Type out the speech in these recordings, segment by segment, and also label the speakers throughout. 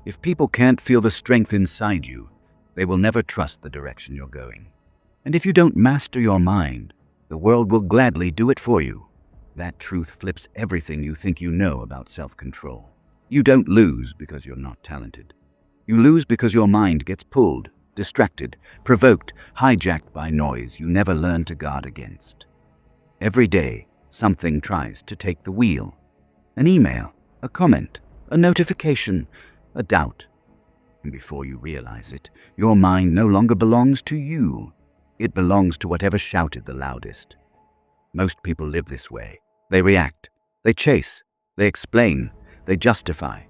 Speaker 1: If people can't feel the strength inside you, they will never trust the direction you're going. And if you don't master your mind, the world will gladly do it for you. That truth flips everything you think you know about self-control. You don't lose because you're not talented. You lose because your mind gets pulled, distracted, provoked, hijacked by noise you never learned to guard against. Every day, something tries to take the wheel. An email, a comment, a notification, a doubt. And before you realize it, your mind no longer belongs to you. It belongs to whatever shouted the loudest. Most people live this way. They react, they chase, they explain, they justify.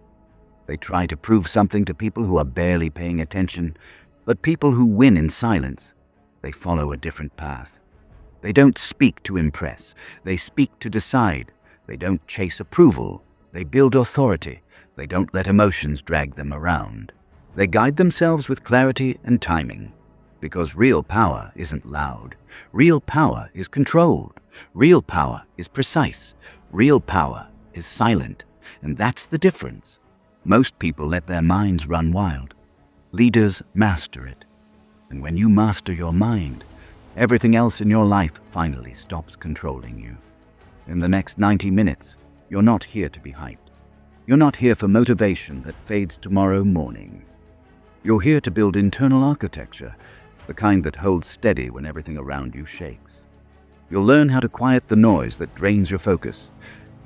Speaker 1: They try to prove something to people who are barely paying attention, but people who win in silence, they follow a different path. They don't speak to impress, they speak to decide. They don't chase approval, they build authority. They don't let emotions drag them around. They guide themselves with clarity and timing. Because real power isn't loud. Real power is controlled. Real power is precise. Real power is silent. And that's the difference. Most people let their minds run wild. Leaders master it. And when you master your mind, everything else in your life finally stops controlling you. In the next 90 minutes, you're not here to be hyped. You're not here for motivation that fades tomorrow morning. You're here to build internal architecture, the kind that holds steady when everything around you shakes. You'll learn how to quiet the noise that drains your focus,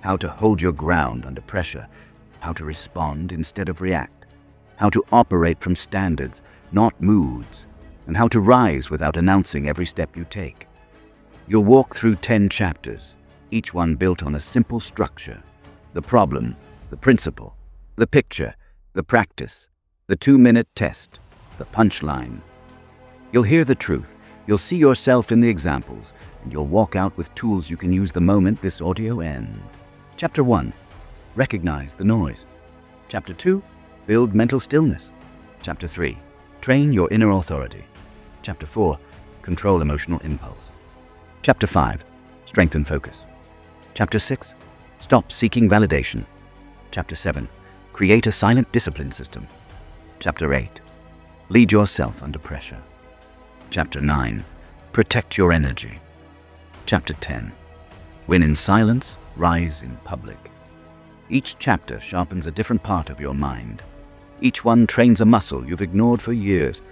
Speaker 1: how to hold your ground under pressure, how to respond instead of react, how to operate from standards, not moods, and how to rise without announcing every step you take. You'll walk through 10 chapters, each one built on a simple structure: the problem, the principle, the picture, the practice, the 2-minute test, the punchline. You'll hear the truth, you'll see yourself in the examples, and you'll walk out with tools you can use the moment this audio ends. Chapter 1. Recognize the noise. Chapter 2. Build mental stillness. Chapter 3. Train your inner authority. Chapter 4. Control emotional impulse. Chapter 5. Strengthen focus. Chapter 6. Stop seeking validation. Chapter 7. Create a silent discipline system. Chapter 8. Lead yourself under pressure. Chapter 9. Protect your energy. Chapter 10. Win in silence, rise in public. Each chapter sharpens a different part of your mind. Each one trains a muscle you've ignored for years.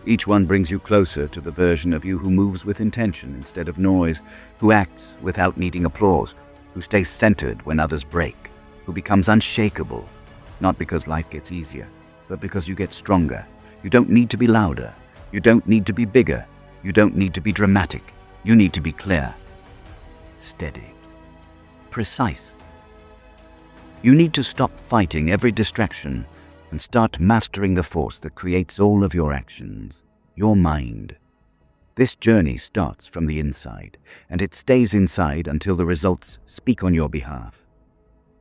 Speaker 1: Each one brings you closer to the version of you who moves with intention instead of noise, who acts without needing applause, who stays centered when others break, who becomes unshakable, not because life gets easier, but because you get stronger. You don't need to be louder. You don't need to be bigger. You don't need to be dramatic. You need to be clear, steady, precise. You need to stop fighting every distraction and start mastering the force that creates all of your actions, your mind. This journey starts from the inside, and it stays inside until the results speak on your behalf.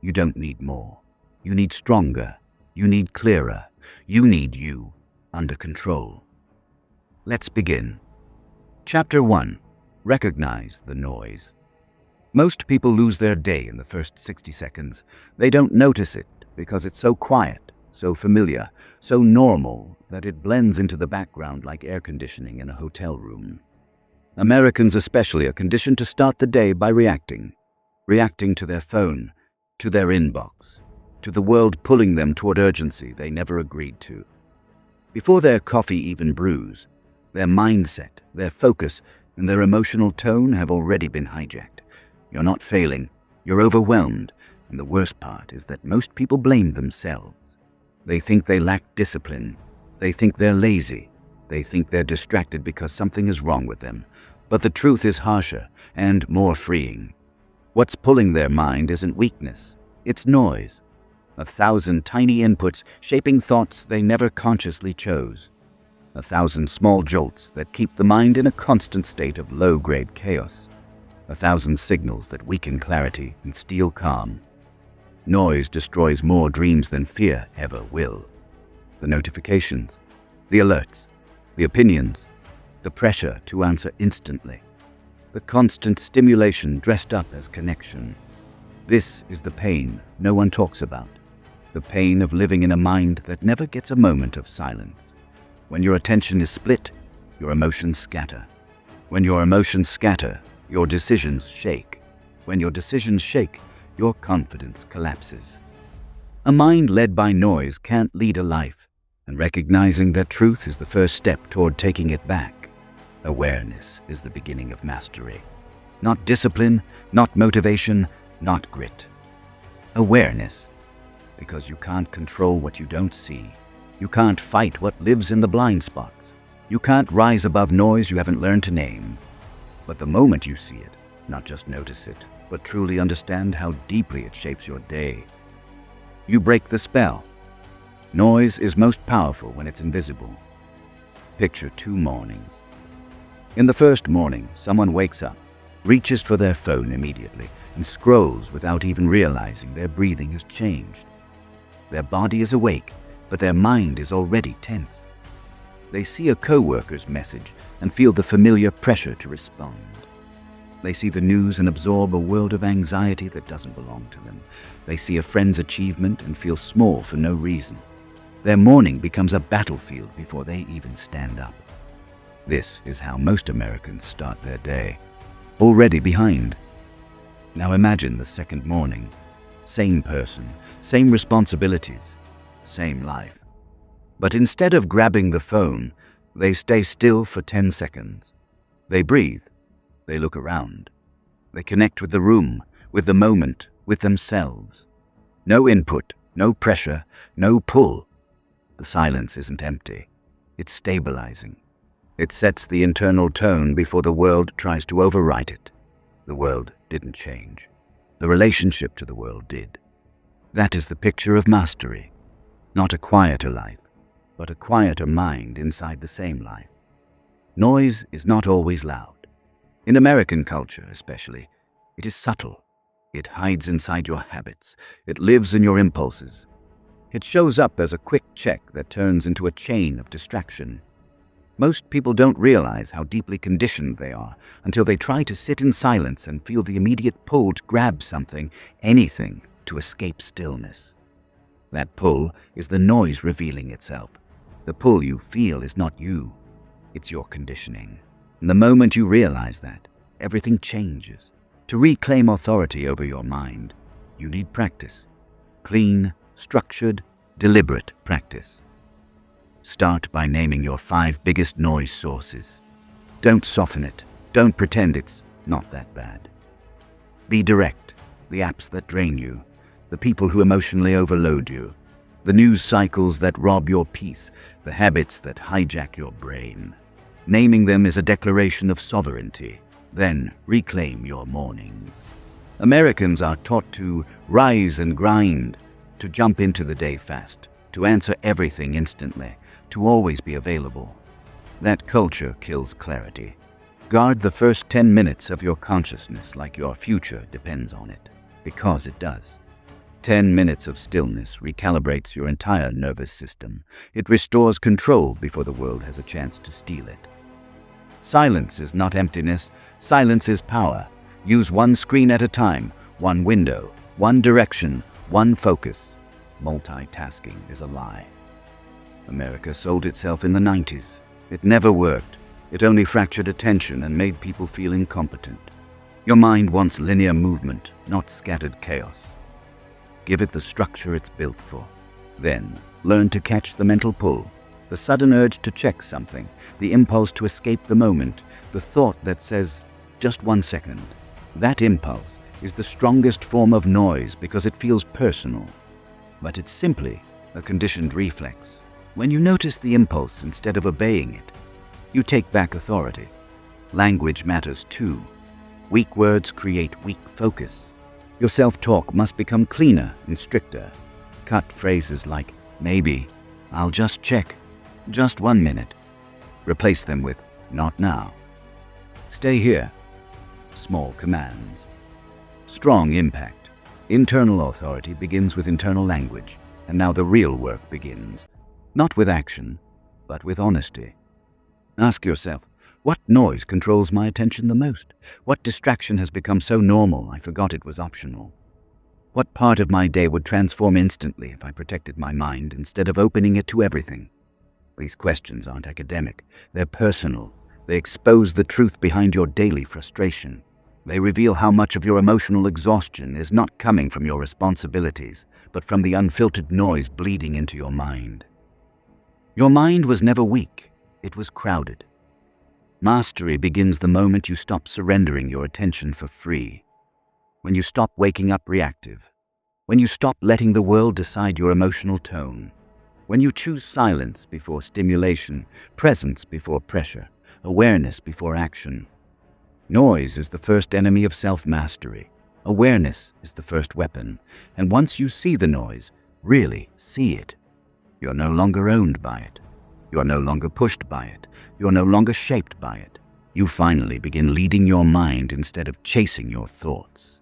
Speaker 1: You don't need more. You need stronger. You need clearer. You need you under control. Let's begin. Chapter 1. Recognize the noise. Most people lose their day in the first 60 seconds. They don't notice it because it's so quiet, so familiar, so normal that it blends into the background like air conditioning in a hotel room. Americans especially are conditioned to start the day by reacting to their phone, to their inbox, to the world pulling them toward urgency they never agreed to. Before their coffee even brews, their mindset, their focus, and their emotional tone have already been hijacked. You're not failing, you're overwhelmed, and the worst part is that most people blame themselves. They think they lack discipline, they think they're lazy, they think they're distracted because something is wrong with them. But the truth is harsher and more freeing. What's pulling their mind isn't weakness, it's noise. 1,000 tiny inputs shaping thoughts they never consciously chose. 1,000 small jolts that keep the mind in a constant state of low-grade chaos. 1,000 signals that weaken clarity and steal calm. Noise destroys more dreams than fear ever will. The notifications, the alerts, the opinions, the pressure to answer instantly. The constant stimulation dressed up as connection. This is the pain no one talks about. the pain of living in a mind that never gets a moment of silence. When your attention is split, your emotions scatter. When your emotions scatter, your decisions shake. When your decisions shake, your confidence collapses. A mind led by noise can't lead a life, and recognizing that truth is the first step toward taking it back. Awareness is the beginning of mastery. Not discipline, not motivation, not grit. Awareness, because you can't control what you don't see. You can't fight what lives in the blind spots. You can't rise above noise you haven't learned to name. But the moment you see it, not just notice it, but truly understand how deeply it shapes your day, you break the spell. Noise is most powerful when it's invisible. Picture 2 mornings. In the first morning, someone wakes up, reaches for their phone immediately, and scrolls without even realizing their breathing has changed. Their body is awake, but their mind is already tense. They see a coworker's message and feel the familiar pressure to respond. They see the news and absorb a world of anxiety that doesn't belong to them. They see a friend's achievement and feel small for no reason. Their morning becomes a battlefield before they even stand up. This is how most Americans start their day, already behind. Now imagine the second morning. Same person, same responsibilities, same life. But instead of grabbing the phone, they stay still for 10 seconds. They breathe. They look around. They connect with the room, with the moment, with themselves. No input, no pressure, no pull. The silence isn't empty. It's stabilizing. It sets the internal tone before the world tries to overwrite it. The world didn't change. The relationship to the world did. That is the picture of mastery. Not a quieter life, but a quieter mind inside the same life. Noise is not always loud. In American culture, especially, it is subtle. It hides inside your habits. It lives in your impulses. It shows up as a quick check that turns into a chain of distraction. Most people don't realize how deeply conditioned they are until they try to sit in silence and feel the immediate pull to grab something, anything, to escape stillness. That pull is the noise revealing itself. The pull you feel is not you. It's your conditioning. And the moment you realize that, everything changes. To reclaim authority over your mind, you need practice. Clean, structured, deliberate practice. Start by naming your 5 biggest noise sources. Don't soften it. Don't pretend it's not that bad. Be direct. The apps that drain you, the people who emotionally overload you, the news cycles that rob your peace, the habits that hijack your brain. Naming them is a declaration of sovereignty. Then reclaim your mornings. Americans are taught to rise and grind, to jump into the day fast, to answer everything instantly, to always be available. That culture kills clarity. Guard the first 10 minutes of your consciousness like your future depends on it, because it does. 10 minutes of stillness recalibrates your entire nervous system. It restores control before the world has a chance to steal it. Silence is not emptiness. Silence is power. Use one screen at a time, one window, one direction, one focus. Multitasking is a lie. America sold itself in the 90s. It never worked. It only fractured attention and made people feel incompetent. Your mind wants linear movement, not scattered chaos. Give it the structure it's built for. Then, learn to catch the mental pull, the sudden urge to check something, the impulse to escape the moment, the thought that says, just 1 second. That impulse is the strongest form of noise because it feels personal. But it's simply a conditioned reflex. When you notice the impulse instead of obeying it, you take back authority. Language matters too. Weak words create weak focus. Your self-talk must become cleaner and stricter. Cut phrases like, maybe, I'll just check, just 1 minute. Replace them with, not now. Stay here. Small commands. Strong impact. Internal authority begins with internal language, and now the real work begins. Not with action, but with honesty. Ask yourself, what noise controls my attention the most? What distraction has become so normal I forgot it was optional? What part of my day would transform instantly if I protected my mind instead of opening it to everything? These questions aren't academic. They're personal. They expose the truth behind your daily frustration. They reveal how much of your emotional exhaustion is not coming from your responsibilities, but from the unfiltered noise bleeding into your mind. Your mind was never weak. It was crowded. Mastery begins the moment you stop surrendering your attention for free. When you stop waking up reactive. When you stop letting the world decide your emotional tone. When you choose silence before stimulation, presence before pressure, awareness before action. Noise is the first enemy of self-mastery. Awareness is the first weapon. And once you see the noise, really see it, you're no longer owned by it. You're no longer pushed by it. You're no longer shaped by it. You finally begin leading your mind instead of chasing your thoughts.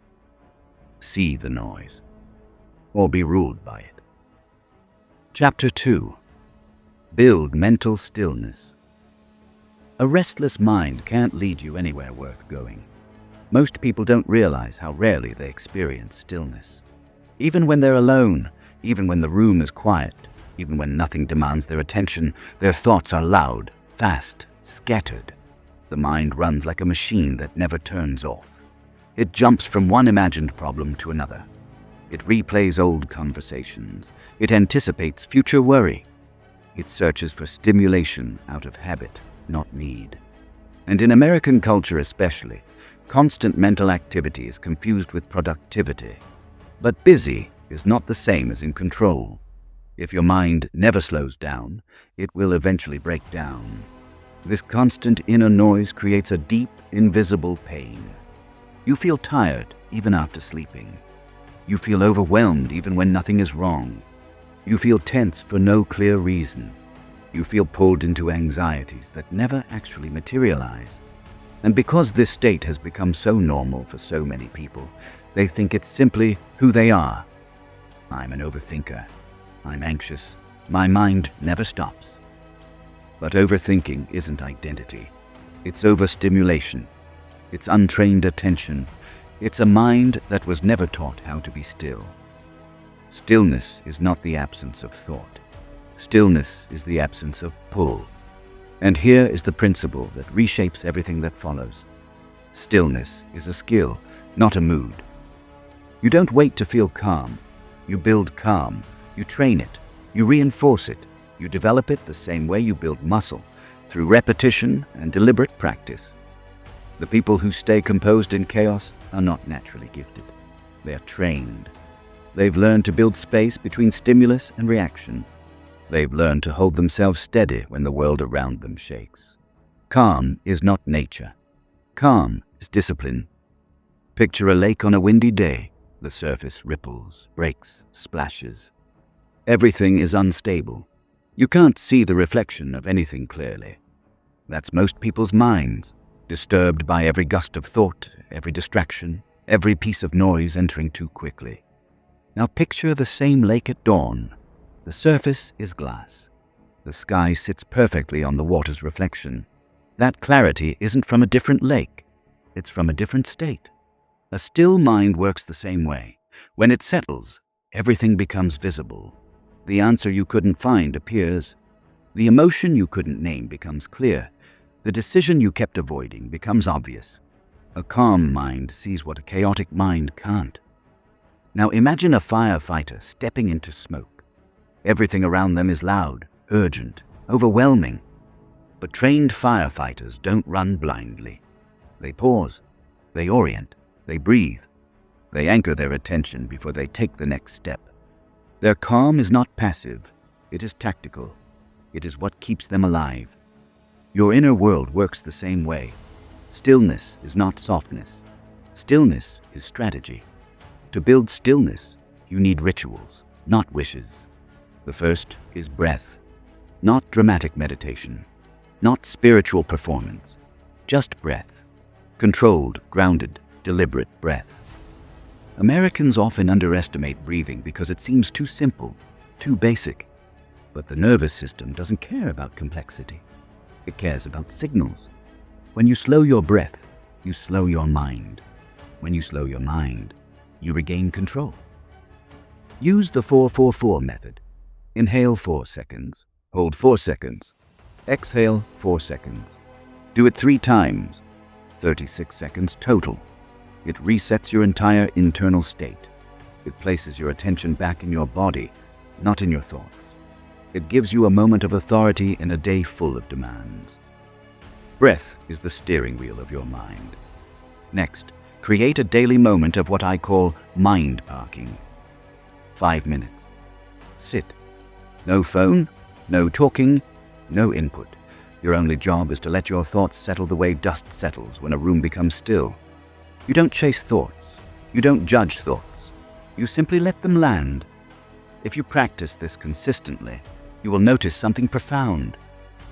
Speaker 1: See the noise, or be ruled by it. Chapter 2. Build mental stillness. A restless mind can't lead you anywhere worth going. Most people don't realize how rarely they experience stillness. Even when they're alone, even when the room is quiet, even when nothing demands their attention, their thoughts are loud, fast, scattered. The mind runs like a machine that never turns off. It jumps from one imagined problem to another. It replays old conversations. It anticipates future worry. It searches for stimulation out of habit, not need. And in American culture especially, constant mental activity is confused with productivity. But busy is not the same as in control. If your mind never slows down, it will eventually break down. This constant inner noise creates a deep, invisible pain. You feel tired even after sleeping. You feel overwhelmed even when nothing is wrong. You feel tense for no clear reason. You feel pulled into anxieties that never actually materialize. And because this state has become so normal for so many people, they think it's simply who they are. I'm an overthinker. I'm anxious. My mind never stops. But overthinking isn't identity. It's overstimulation. It's untrained attention. It's a mind that was never taught how to be still. Stillness is not the absence of thought. Stillness is the absence of pull. And here is the principle that reshapes everything that follows. Stillness is a skill, not a mood. You don't wait to feel calm. You build calm. You train it. You reinforce it. You develop it the same way you build muscle, through repetition and deliberate practice. The people who stay composed in chaos are not naturally gifted. They are trained. They've learned to build space between stimulus and reaction. They've learned to hold themselves steady when the world around them shakes. Calm is not nature. Calm is discipline. Picture a lake on a windy day. The surface ripples, breaks, splashes. Everything is unstable. You can't see the reflection of anything clearly. That's most people's minds, disturbed by every gust of thought, every distraction, every piece of noise entering too quickly. Now picture the same lake at dawn. The surface is glass. The sky sits perfectly on the water's reflection. That clarity isn't from a different lake. It's from a different state. A still mind works the same way. When it settles, everything becomes visible. The answer you couldn't find appears. The emotion you couldn't name becomes clear. The decision you kept avoiding becomes obvious. A calm mind sees what a chaotic mind can't. Now imagine a firefighter stepping into smoke. Everything around them is loud, urgent, overwhelming. But trained firefighters don't run blindly. They pause, they orient, they breathe. They anchor their attention before they take the next step. Their calm is not passive, it is tactical. It is what keeps them alive. Your inner world works the same way. Stillness is not softness. Stillness is strategy. To build stillness, you need rituals, not wishes. The first is breath. Not dramatic meditation, not spiritual performance, just breath. Controlled, grounded, deliberate breath. Americans often underestimate breathing because it seems too simple, too basic. But the nervous system doesn't care about complexity. It cares about signals. When you slow your breath, you slow your mind. When you slow your mind, you regain control. Use the 4-4-4 method. Inhale 4 seconds, hold 4 seconds, exhale 4 seconds. Do it 3 times, 36 seconds total. It resets your entire internal state. It places your attention back in your body, not in your thoughts. It gives you a moment of authority in a day full of demands. Breath is the steering wheel of your mind. Next, create a daily moment of what I call mind parking. 5 minutes. Sit. No phone, no talking, no input. Your only job is to let your thoughts settle the way dust settles when a room becomes still. You don't chase thoughts. You don't judge thoughts. You simply let them land. If you practice this consistently, you will notice something profound.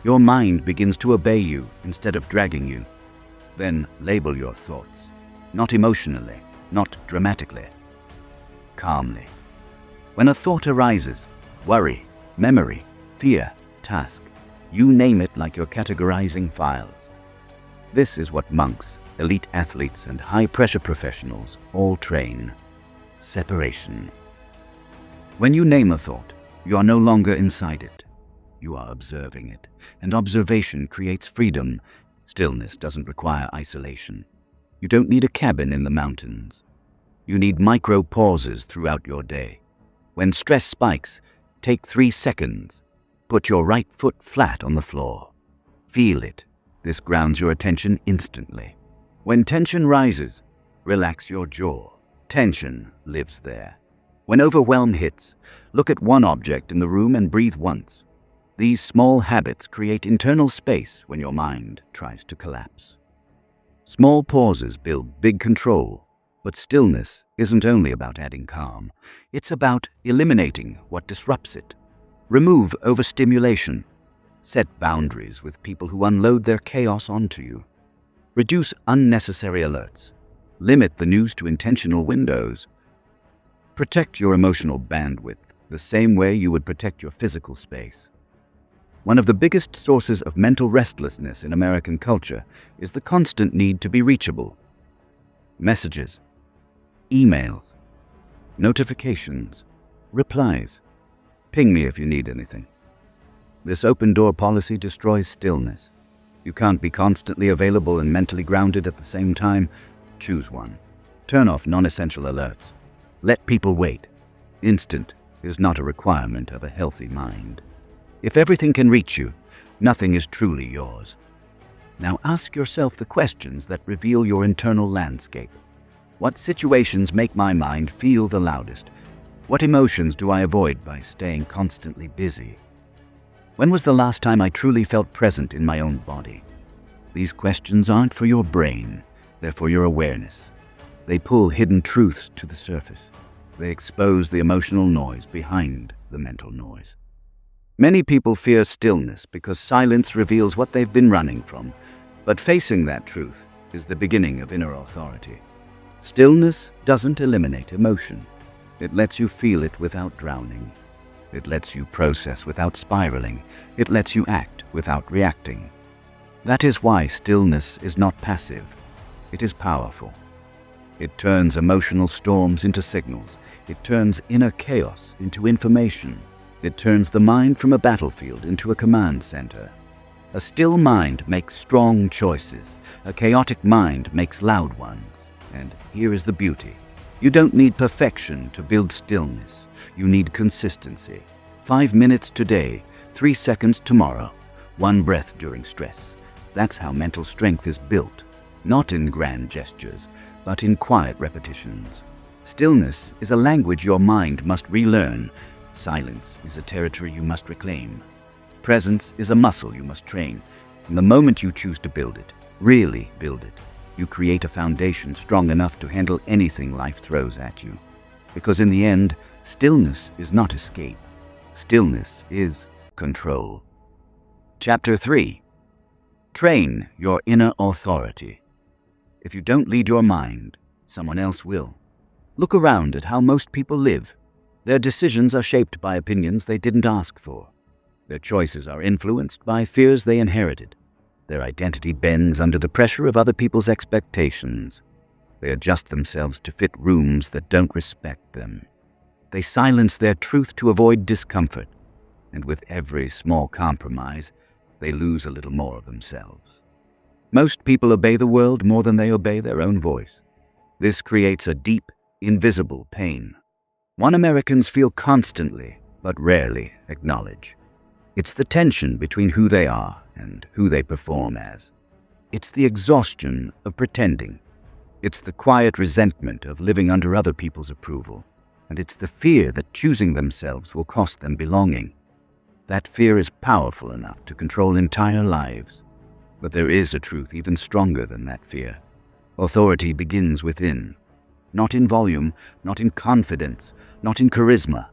Speaker 1: Your mind begins to obey you instead of dragging you. Then label your thoughts. Not emotionally, not dramatically. Calmly. When a thought arises, worry, memory, fear, task, you name it like you're categorizing files. This is what monks, elite athletes, and high-pressure professionals all train. Separation. When you name a thought, you are no longer inside it. You are observing it, and observation creates freedom. Stillness doesn't require isolation. You don't need a cabin in the mountains. You need micro pauses throughout your day. When stress spikes, take 3 seconds. Put your right foot flat on the floor. Feel it. This grounds your attention instantly. When tension rises, relax your jaw. Tension lives there. When overwhelm hits, look at one object in the room and breathe once. These small habits create internal space when your mind tries to collapse. Small pauses build big control, but stillness isn't only about adding calm. It's about eliminating what disrupts it. Remove overstimulation. Set boundaries with people who unload their chaos onto you. Reduce unnecessary alerts. Limit the news to intentional windows. Protect your emotional bandwidth the same way you would protect your physical space. One of the biggest sources of mental restlessness in American culture is the constant need to be reachable. Messages, emails, notifications, replies. Ping me if you need anything. This open-door policy destroys stillness. You can't be constantly available and mentally grounded at the same time. Choose one. Turn off non-essential alerts. Let people wait. Instant is not a requirement of a healthy mind. If everything can reach you, nothing is truly yours. Now ask yourself the questions that reveal your internal landscape. What situations make my mind feel the loudest? What emotions do I avoid by staying constantly busy? When was the last time I truly felt present in my own body? These questions aren't for your brain, they're for your awareness. They pull hidden truths to the surface. They expose the emotional noise behind the mental noise. Many people fear stillness because silence reveals what they've been running from, but facing that truth is the beginning of inner authority. Stillness doesn't eliminate emotion. It lets you feel it without drowning. It lets you process without spiraling. It lets you act without reacting. That is why stillness is not passive. It is powerful. It turns emotional storms into signals. It turns inner chaos into information. It turns the mind from a battlefield into a command center. A still mind makes strong choices. A chaotic mind makes loud ones. And here is the beauty. You don't need perfection to build stillness. You need consistency. 5 minutes today, 3 seconds tomorrow, 1 breath during stress. That's how mental strength is built. Not in grand gestures, but in quiet repetitions. Stillness is a language your mind must relearn. Silence is a territory you must reclaim. Presence is a muscle you must train. And the moment you choose to build it, really build it, you create a foundation strong enough to handle anything life throws at you. Because in the end, stillness is not escape. Stillness is control. Chapter 3. Train your inner authority. If you don't lead your mind, someone else will. Look around at how most people live. Their decisions are shaped by opinions they didn't ask for. Their choices are influenced by fears they inherited. Their identity bends under the pressure of other people's expectations. They adjust themselves to fit rooms that don't respect them. They silence their truth to avoid discomfort, and with every small compromise, they lose a little more of themselves. Most people obey the world more than they obey their own voice. This creates a deep, invisible pain, one Americans feel constantly, but rarely acknowledge. It's the tension between who they are and who they perform as. It's the exhaustion of pretending. It's the quiet resentment of living under other people's approval. And it's the fear that choosing themselves will cost them belonging. That fear is powerful enough to control entire lives. But there is a truth even stronger than that fear. Authority begins within. Not in volume, not in confidence, not in charisma,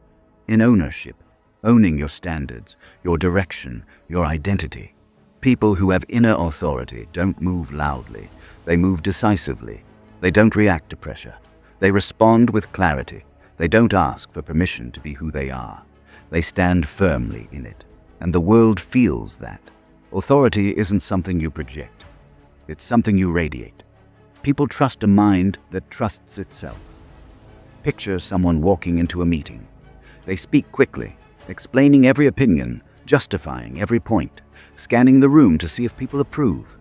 Speaker 1: in ownership, owning your standards, your direction, your identity. People who have inner authority don't move loudly. They move decisively. They don't react to pressure. They respond with clarity. They don't ask for permission to be who they are. They stand firmly in it, and the world feels that. Authority isn't something you project. It's something you radiate. People trust a mind that trusts itself. Picture someone walking into a meeting. They speak quickly, explaining every opinion, justifying every point, scanning the room to see if people approve.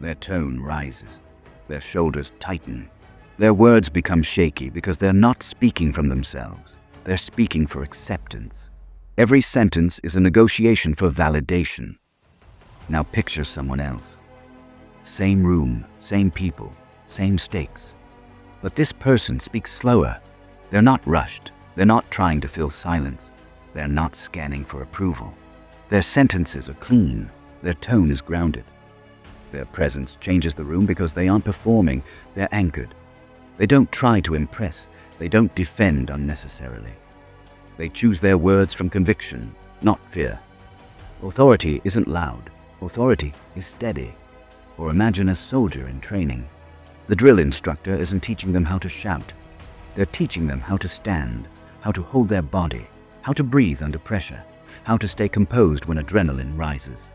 Speaker 1: Their tone rises. Their shoulders tighten. Their words become shaky because they're not speaking from themselves. They're speaking for acceptance. Every sentence is a negotiation for validation. Now picture someone else. Same room, same people, same stakes. But this person speaks slower. They're not rushed. They're not trying to fill silence. They're not scanning for approval. Their sentences are clean. Their tone is grounded. Their presence changes the room because they aren't performing. They're anchored. They don't try to impress. They don't defend unnecessarily. They choose their words from conviction, not fear. Authority isn't loud. Authority is steady. Or imagine a soldier in training. The drill instructor isn't teaching them how to shout. They're teaching them how to stand, how to hold their body, how to breathe under pressure, how to stay composed when adrenaline rises.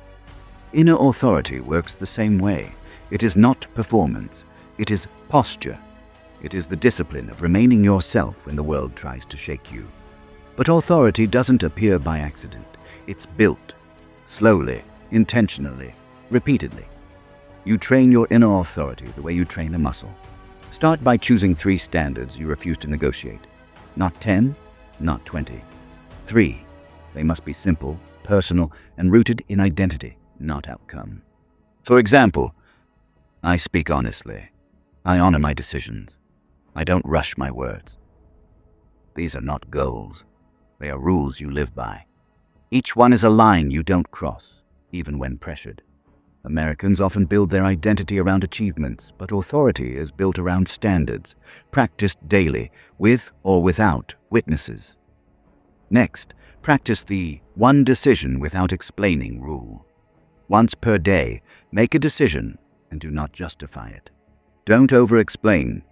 Speaker 1: Inner authority works the same way. It is not performance. It is posture. It is the discipline of remaining yourself when the world tries to shake you. But authority doesn't appear by accident. It's built, slowly, intentionally, repeatedly. You train your inner authority the way you train a muscle. Start by choosing 3 standards you refuse to negotiate. Not 10, not 20. 3. They must be simple, personal, and rooted in identity, not outcome. For example, I speak honestly. I honor my decisions. I don't rush my words. These are not goals. They are rules you live by. Each one is a line you don't cross, even when pressured. Americans often build their identity around achievements, but authority is built around standards, practiced daily, with or without witnesses. Next, practice the one decision without explaining rule. Once per day, make a decision and do not justify it. Don't over-explain.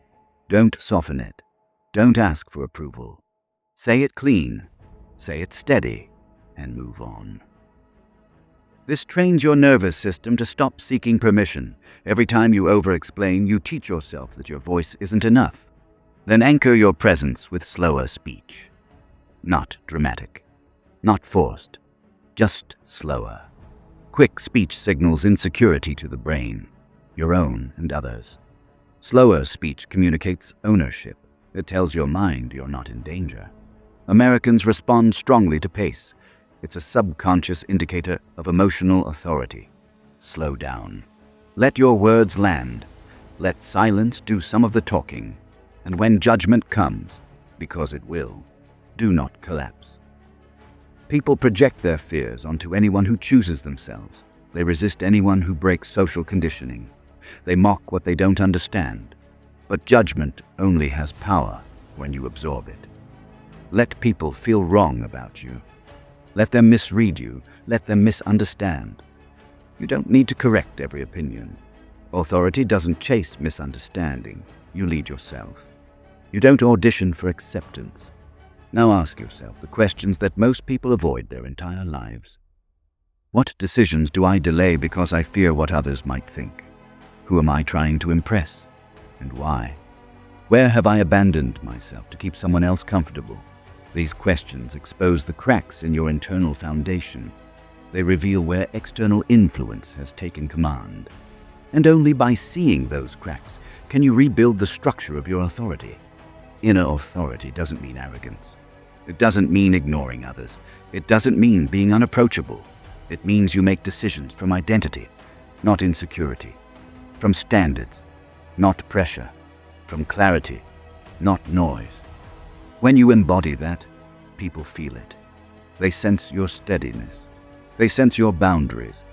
Speaker 1: Don't soften it. Don't ask for approval. Say it clean, say it steady, and move on. This trains your nervous system to stop seeking permission. Every time you over-explain, you teach yourself that your voice isn't enough. Then anchor your presence with slower speech. Not dramatic, not forced, just slower. Quick speech signals insecurity to the brain, your own and others. Slower speech communicates ownership. It tells your mind you're not in danger. Americans respond strongly to pace. It's a subconscious indicator of emotional authority. Slow down. Let your words land. Let silence do some of the talking. And when judgment comes, because it will, do not collapse. People project their fears onto anyone who chooses themselves. They resist anyone who breaks social conditioning. They mock what they don't understand. But judgment only has power when you absorb it. Let people feel wrong about you. Let them misread you. Let them misunderstand. You don't need to correct every opinion. Authority doesn't chase misunderstanding. You lead yourself. You don't audition for acceptance. Now ask yourself the questions that most people avoid their entire lives. What decisions do I delay because I fear what others might think? Who am I trying to impress? And why? Where have I abandoned myself to keep someone else comfortable? These questions expose the cracks in your internal foundation. They reveal where external influence has taken command. And only by seeing those cracks can you rebuild the structure of your authority. Inner authority doesn't mean arrogance. It doesn't mean ignoring others. It doesn't mean being unapproachable. It means you make decisions from identity, not insecurity. From standards, not pressure. From clarity, not noise. When you embody that, people feel it. They sense your steadiness. They sense your boundaries.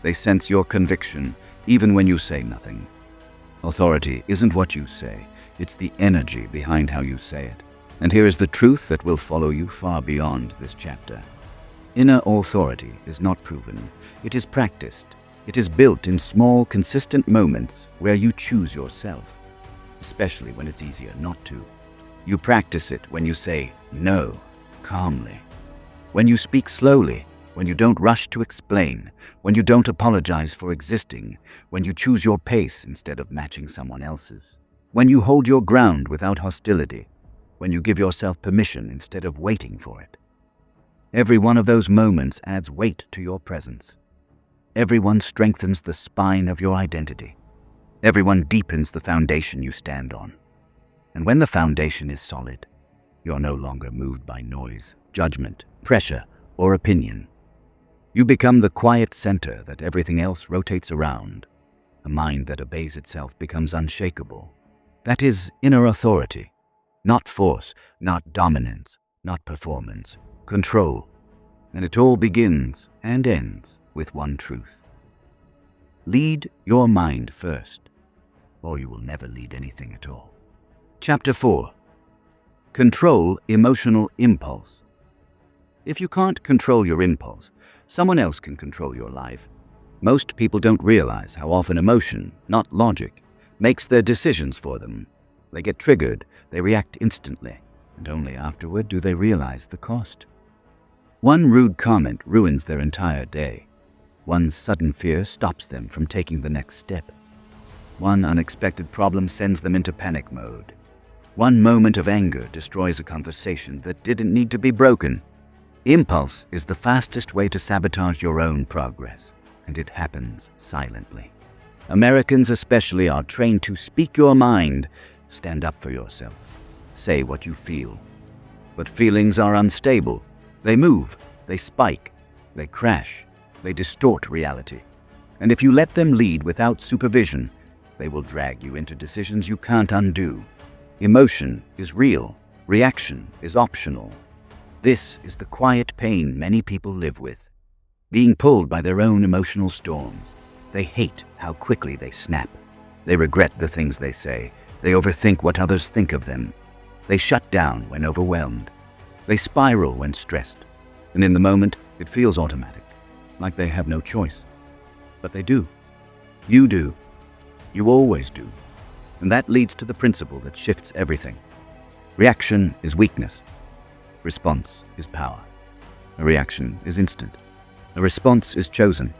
Speaker 1: They sense your conviction, even when you say nothing. Authority isn't what you say, it's the energy behind how you say it. And here is the truth that will follow you far beyond this chapter. Inner authority is not proven, it is practiced. It is built in small, consistent moments where you choose yourself, especially when it's easier not to. You practice it when you say no calmly, when you speak slowly, when you don't rush to explain, when you don't apologize for existing, when you choose your pace instead of matching someone else's, when you hold your ground without hostility, when you give yourself permission instead of waiting for it. Every one of those moments adds weight to your presence. Everyone strengthens the spine of your identity. Everyone deepens the foundation you stand on. And when the foundation is solid, you're no longer moved by noise, judgment, pressure, or opinion. You become the quiet center that everything else rotates around. A mind that obeys itself becomes unshakable. That is inner authority. Not force, not dominance, not performance. Control. And it all begins and ends with one truth. Lead your mind first, or you will never lead anything at all. Chapter 4. Control emotional impulse. If you can't control your impulse, someone else can control your life. Most people don't realize how often emotion, not logic, makes their decisions for them. They get triggered, they react instantly, and only afterward do they realize the cost. One rude comment ruins their entire day. One sudden fear stops them from taking the next step. One unexpected problem sends them into panic mode. One moment of anger destroys a conversation that didn't need to be broken. Impulse is the fastest way to sabotage your own progress, and it happens silently. Americans especially are trained to speak your mind, stand up for yourself, say what you feel. But feelings are unstable. They move, they spike, they crash. They distort reality. And if you let them lead without supervision, they will drag you into decisions you can't undo. Emotion is real. Reaction is optional. This is the quiet pain many people live with. Being pulled by their own emotional storms. They hate how quickly they snap. They regret the things they say. They overthink what others think of them. They shut down when overwhelmed. They spiral when stressed. And in the moment, it feels automatic. Like they have no choice. But they do. You do. You always do. And that leads to the principle that shifts everything. Reaction is weakness. Response is power. A reaction is instant. A response is chosen.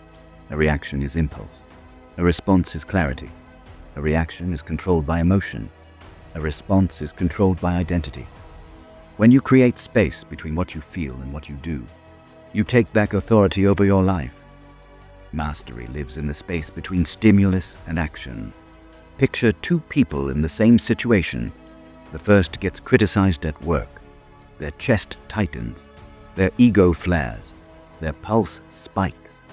Speaker 1: A reaction is impulse. A response is clarity. A reaction is controlled by emotion. A response is controlled by identity. When you create space between what you feel and what you do, you take back authority over your life. Mastery lives in the space between stimulus and action. Picture two people in the same situation. The first gets criticized at work. Their chest tightens. Their ego flares. Their pulse spikes.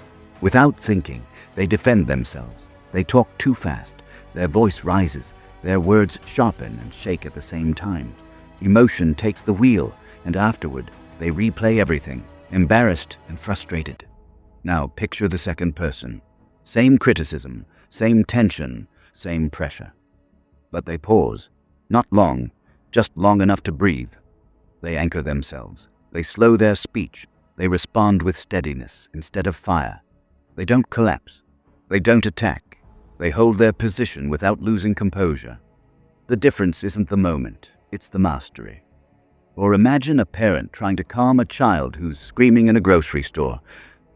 Speaker 1: Without thinking, they defend themselves. They talk too fast. Their voice rises. Their words sharpen and shake at the same time. Emotion takes the wheel, and afterward, they replay everything. Embarrassed and frustrated. Now picture the second person. Same criticism, same tension, same pressure. But they pause. Not long, just long enough to breathe. They anchor themselves. They slow their speech. They respond with steadiness instead of fire. They don't collapse. They don't attack. They hold their position without losing composure. The difference isn't the moment, it's the mastery. Or imagine a parent trying to calm a child who's screaming in a grocery store.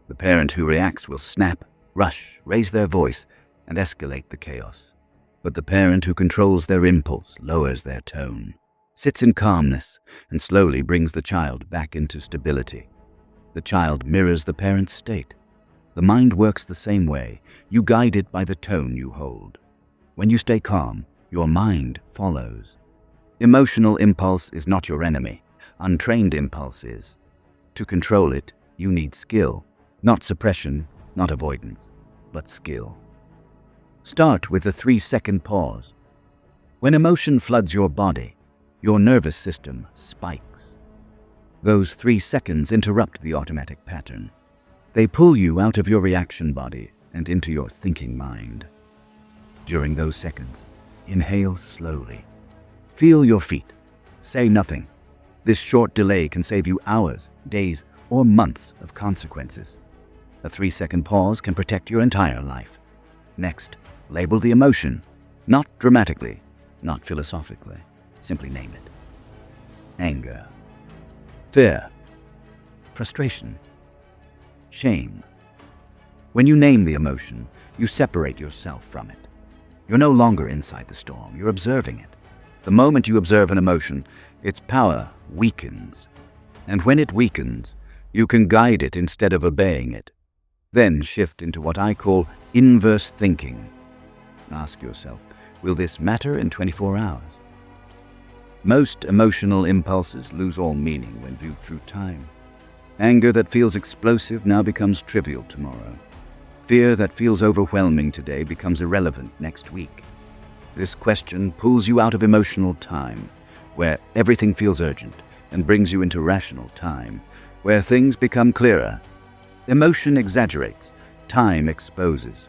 Speaker 1: The parent who reacts will snap, rush, raise their voice, and escalate the chaos. But the parent who controls their impulse lowers their tone. sits in calmness, and slowly brings the child back into stability. The child mirrors the parent's state. The mind works the same way. You guide it by the tone you hold. When you stay calm, your mind follows. Emotional impulse is not your enemy. Untrained impulse is. To control it, you need skill. Not suppression, not avoidance, but skill. Start with a 3-second pause. When emotion floods your body, your nervous system spikes. Those 3 seconds interrupt the automatic pattern. They pull you out of your reaction body and into your thinking mind. During those seconds, inhale slowly. Feel your feet. Say nothing. This short delay can save you hours, days, or months of consequences. A 3-second pause can protect your entire life. Next, label the emotion. Not dramatically, not philosophically. Simply name it. Anger. Fear. Frustration. Shame. When you name the emotion, you separate yourself from it. You're no longer inside the storm, you're observing it. The moment you observe an emotion, its power weakens. And when it weakens, you can guide it instead of obeying it. Then shift into what I call inverse thinking. Ask yourself, will this matter in 24 hours? Most emotional impulses lose all meaning when viewed through time. Anger that feels explosive now becomes trivial tomorrow. Fear that feels overwhelming today becomes irrelevant next week. This question pulls you out of emotional time, where everything feels urgent, and brings you into rational time, where things become clearer. Emotion exaggerates, time exposes.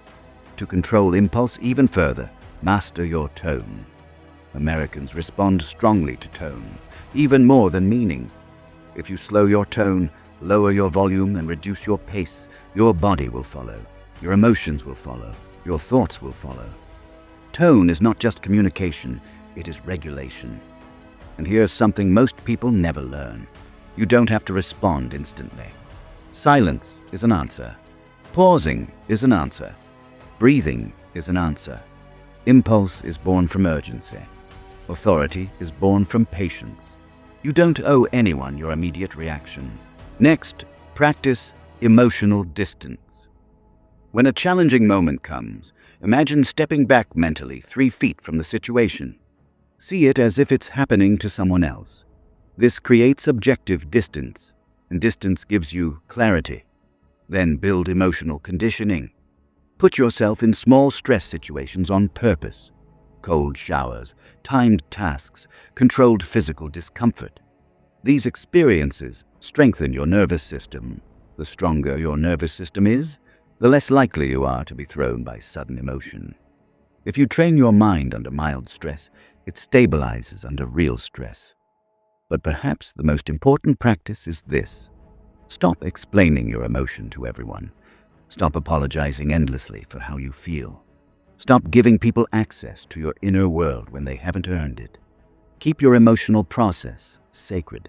Speaker 1: To control impulse even further, master your tone. Americans respond strongly to tone, even more than meaning. If you slow your tone, lower your volume, and reduce your pace, your body will follow. Your emotions will follow. Your thoughts will follow. Tone is not just communication, it is regulation. And here's something most people never learn. You don't have to respond instantly. Silence is an answer. Pausing is an answer. Breathing is an answer. Impulse is born from urgency. Authority is born from patience. You don't owe anyone your immediate reaction. Next, practice emotional distance. When a challenging moment comes, imagine stepping back mentally 3 feet from the situation. See it as if it's happening to someone else. This creates objective distance, and distance gives you clarity. Then build emotional conditioning. Put yourself in small stress situations on purpose. Cold showers, timed tasks, controlled physical discomfort. These experiences strengthen your nervous system. The stronger your nervous system is, the less likely you are to be thrown by sudden emotion. If you train your mind under mild stress, it stabilizes under real stress. But perhaps the most important practice is this. Stop explaining your emotion to everyone. Stop apologizing endlessly for how you feel. Stop giving people access to your inner world when they haven't earned it. Keep your emotional process sacred.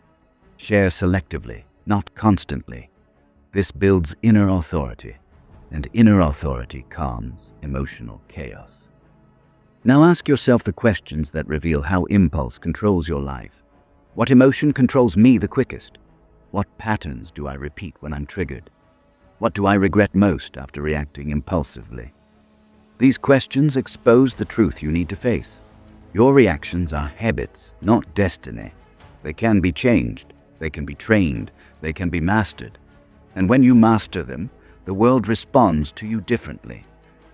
Speaker 1: Share selectively, not constantly. This builds inner authority, and inner authority calms emotional chaos. Now ask yourself the questions that reveal how impulse controls your life. What emotion controls me the quickest? What patterns do I repeat when I'm triggered? What do I regret most after reacting impulsively? These questions expose the truth you need to face. Your reactions are habits, not destiny. They can be changed, they can be trained, they can be mastered. And when you master them, the world responds to you differently.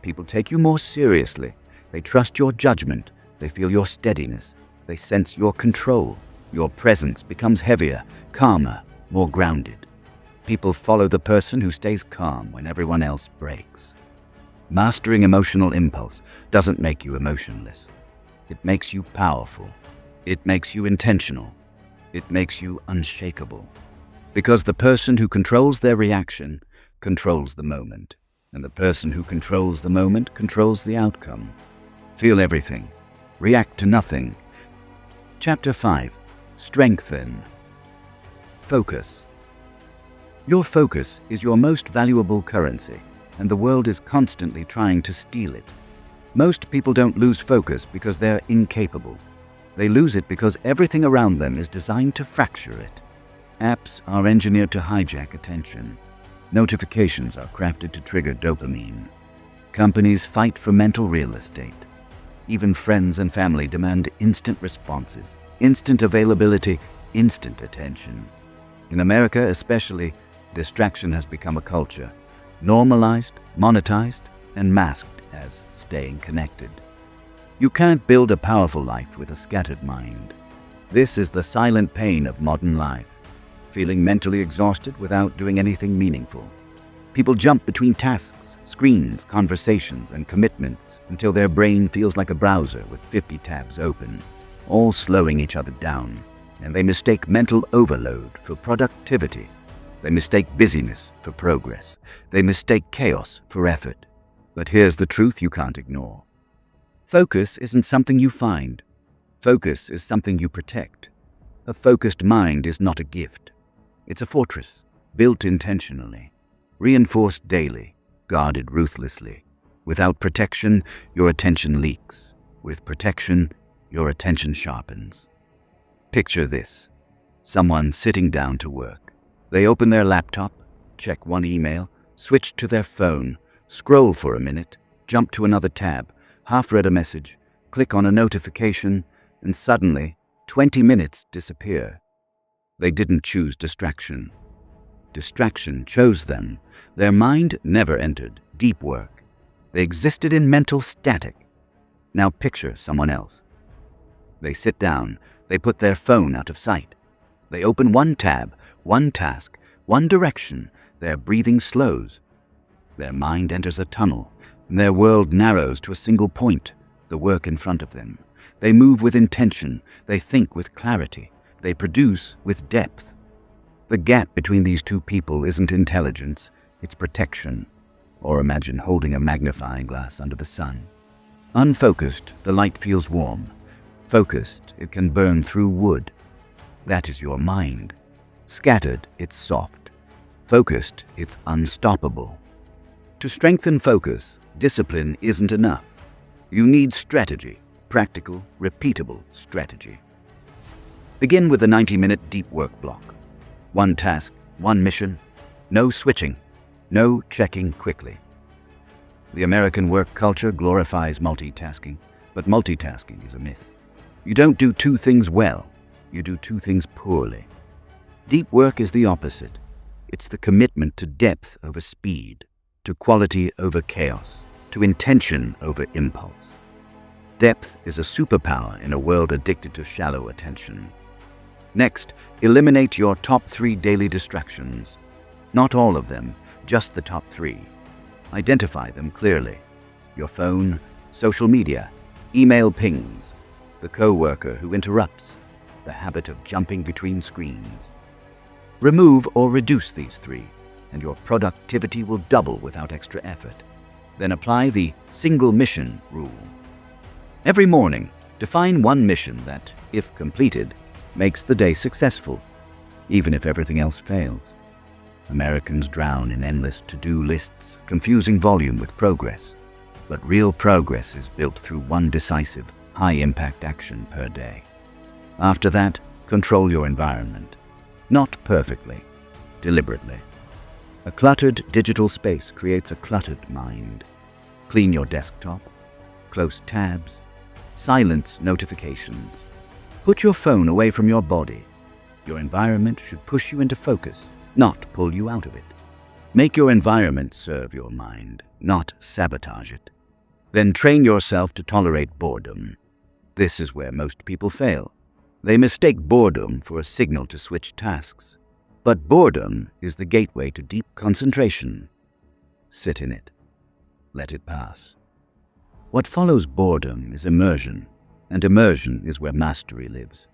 Speaker 1: People take you more seriously. They trust your judgment. They feel your steadiness. They sense your control. Your presence becomes heavier, calmer, more grounded. People follow the person who stays calm when everyone else breaks. Mastering emotional impulse doesn't make you emotionless. It makes you powerful. It makes you intentional. It makes you unshakable. Because the person who controls their reaction controls the moment, and the person who controls the moment controls the outcome. Feel everything. React to nothing. Chapter 5. Strengthen. Focus. Your focus is your most valuable currency, and the world is constantly trying to steal it. Most people don't lose focus because they're incapable. They lose it because everything around them is designed to fracture it. Apps are engineered to hijack attention. Notifications are crafted to trigger dopamine. Companies fight for mental real estate. Even friends and family demand instant responses, instant availability, instant attention. In America especially, distraction has become a culture, normalized, monetized, and masked as staying connected. You can't build a powerful life with a scattered mind. This is the silent pain of modern life, feeling mentally exhausted without doing anything meaningful. People jump between tasks, screens, conversations, and commitments until their brain feels like a browser with 50 tabs open, all slowing each other down, and they mistake mental overload for productivity. They mistake busyness for progress. They mistake chaos for effort. But here's the truth you can't ignore. Focus isn't something you find. Focus is something you protect. A focused mind is not a gift. It's a fortress, built intentionally, reinforced daily, guarded ruthlessly. Without protection, your attention leaks. With protection, your attention sharpens. Picture this. Someone sitting down to work. They open their laptop, check one email, switch to their phone, scroll for a minute, jump to another tab, half-read a message, click on a notification, and suddenly, 20 minutes disappear. They didn't choose distraction. Distraction chose them. Their mind never entered deep work. They existed in mental static. Now picture someone else. They sit down. They put their phone out of sight. They open one tab, one task, one direction. Their breathing slows. Their mind enters a tunnel. Their world narrows to a single point, the work in front of them. They move with intention. They think with clarity. They produce with depth. The gap between these two people isn't intelligence, it's protection. Or imagine holding a magnifying glass under the sun. Unfocused, the light feels warm. Focused, it can burn through wood. That is your mind. Scattered, it's soft. Focused, it's unstoppable. To strengthen focus, discipline isn't enough. You need strategy, practical, repeatable strategy. Begin with a 90-minute deep work block. One task, one mission, no switching, no checking quickly. The American work culture glorifies multitasking, but multitasking is a myth. You don't do two things well, you do two things poorly. Deep work is the opposite. It's the commitment to depth over speed, to quality over chaos, to intention over impulse. Depth is a superpower in a world addicted to shallow attention. Next, eliminate your top 3 daily distractions. Not all of them, just the top 3. Identify them clearly. Your phone, social media, email pings, the coworker who interrupts, the habit of jumping between screens. Remove or reduce these 3, and your productivity will double without extra effort. Then apply the single mission rule. Every morning, define one mission that, if completed, makes the day successful, even if everything else fails. Americans drown in endless to-do lists, confusing volume with progress. But real progress is built through one decisive, high-impact action per day. After that, control your environment. Not perfectly, deliberately. A cluttered digital space creates a cluttered mind. Clean your desktop, close tabs, silence notifications. Put your phone away from your body. Your environment should push you into focus, not pull you out of it. Make your environment serve your mind, not sabotage it. Then train yourself to tolerate boredom. This is where most people fail. They mistake boredom for a signal to switch tasks. But boredom is the gateway to deep concentration. Sit in it. Let it pass. What follows boredom is immersion, and immersion is where mastery lives.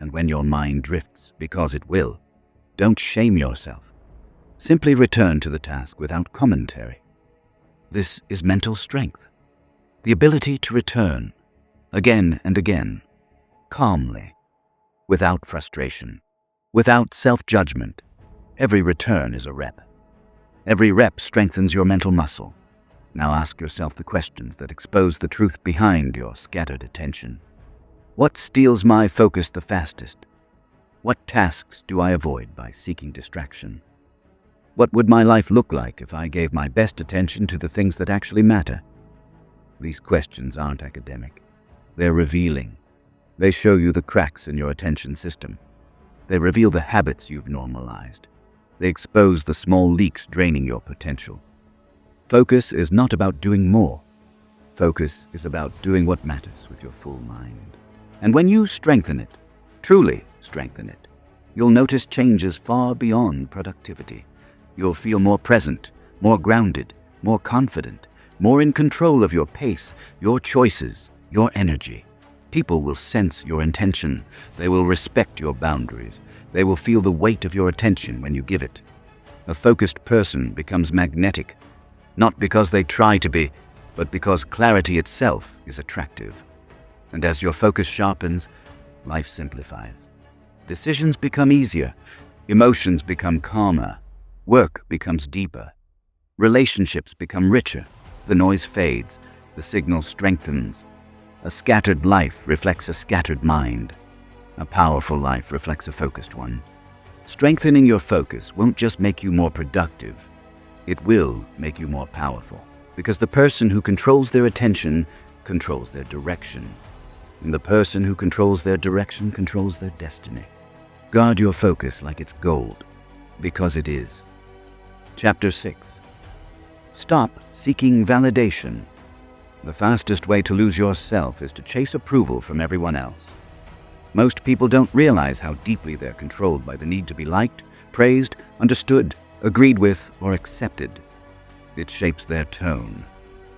Speaker 1: And when your mind drifts, because it will, don't shame yourself. Simply return to the task without commentary. This is mental strength. The ability to return, again and again, calmly, without frustration, without self-judgment. Every return is a rep. Every rep strengthens your mental muscle. Now ask yourself the questions that expose the truth behind your scattered attention. What steals my focus the fastest? What tasks do I avoid by seeking distraction? What would my life look like if I gave my best attention to the things that actually matter? These questions aren't academic. They're revealing. They show you the cracks in your attention system. They reveal the habits you've normalized. They expose the small leaks draining your potential. Focus is not about doing more. Focus is about doing what matters with your full mind. And when you strengthen it, truly strengthen it, you'll notice changes far beyond productivity. You'll feel more present, more grounded, more confident, more in control of your pace, your choices, your energy. People will sense your intention. They will respect your boundaries. They will feel the weight of your attention when you give it. A focused person becomes magnetic, not because they try to be, but because clarity itself is attractive. And as your focus sharpens, life simplifies. Decisions become easier, emotions become calmer, work becomes deeper, relationships become richer, the noise fades, the signal strengthens. A scattered life reflects a scattered mind. A powerful life reflects a focused one. Strengthening your focus won't just make you more productive, it will make you more powerful. Because the person who controls their attention controls their direction. And the person who controls their direction controls their destiny. Guard your focus like it's gold, because it is. Chapter 6. Stop seeking validation. The fastest way to lose yourself is to chase approval from everyone else. Most people don't realize how deeply they're controlled by the need to be liked, praised, understood, agreed with, or accepted. It shapes their tone.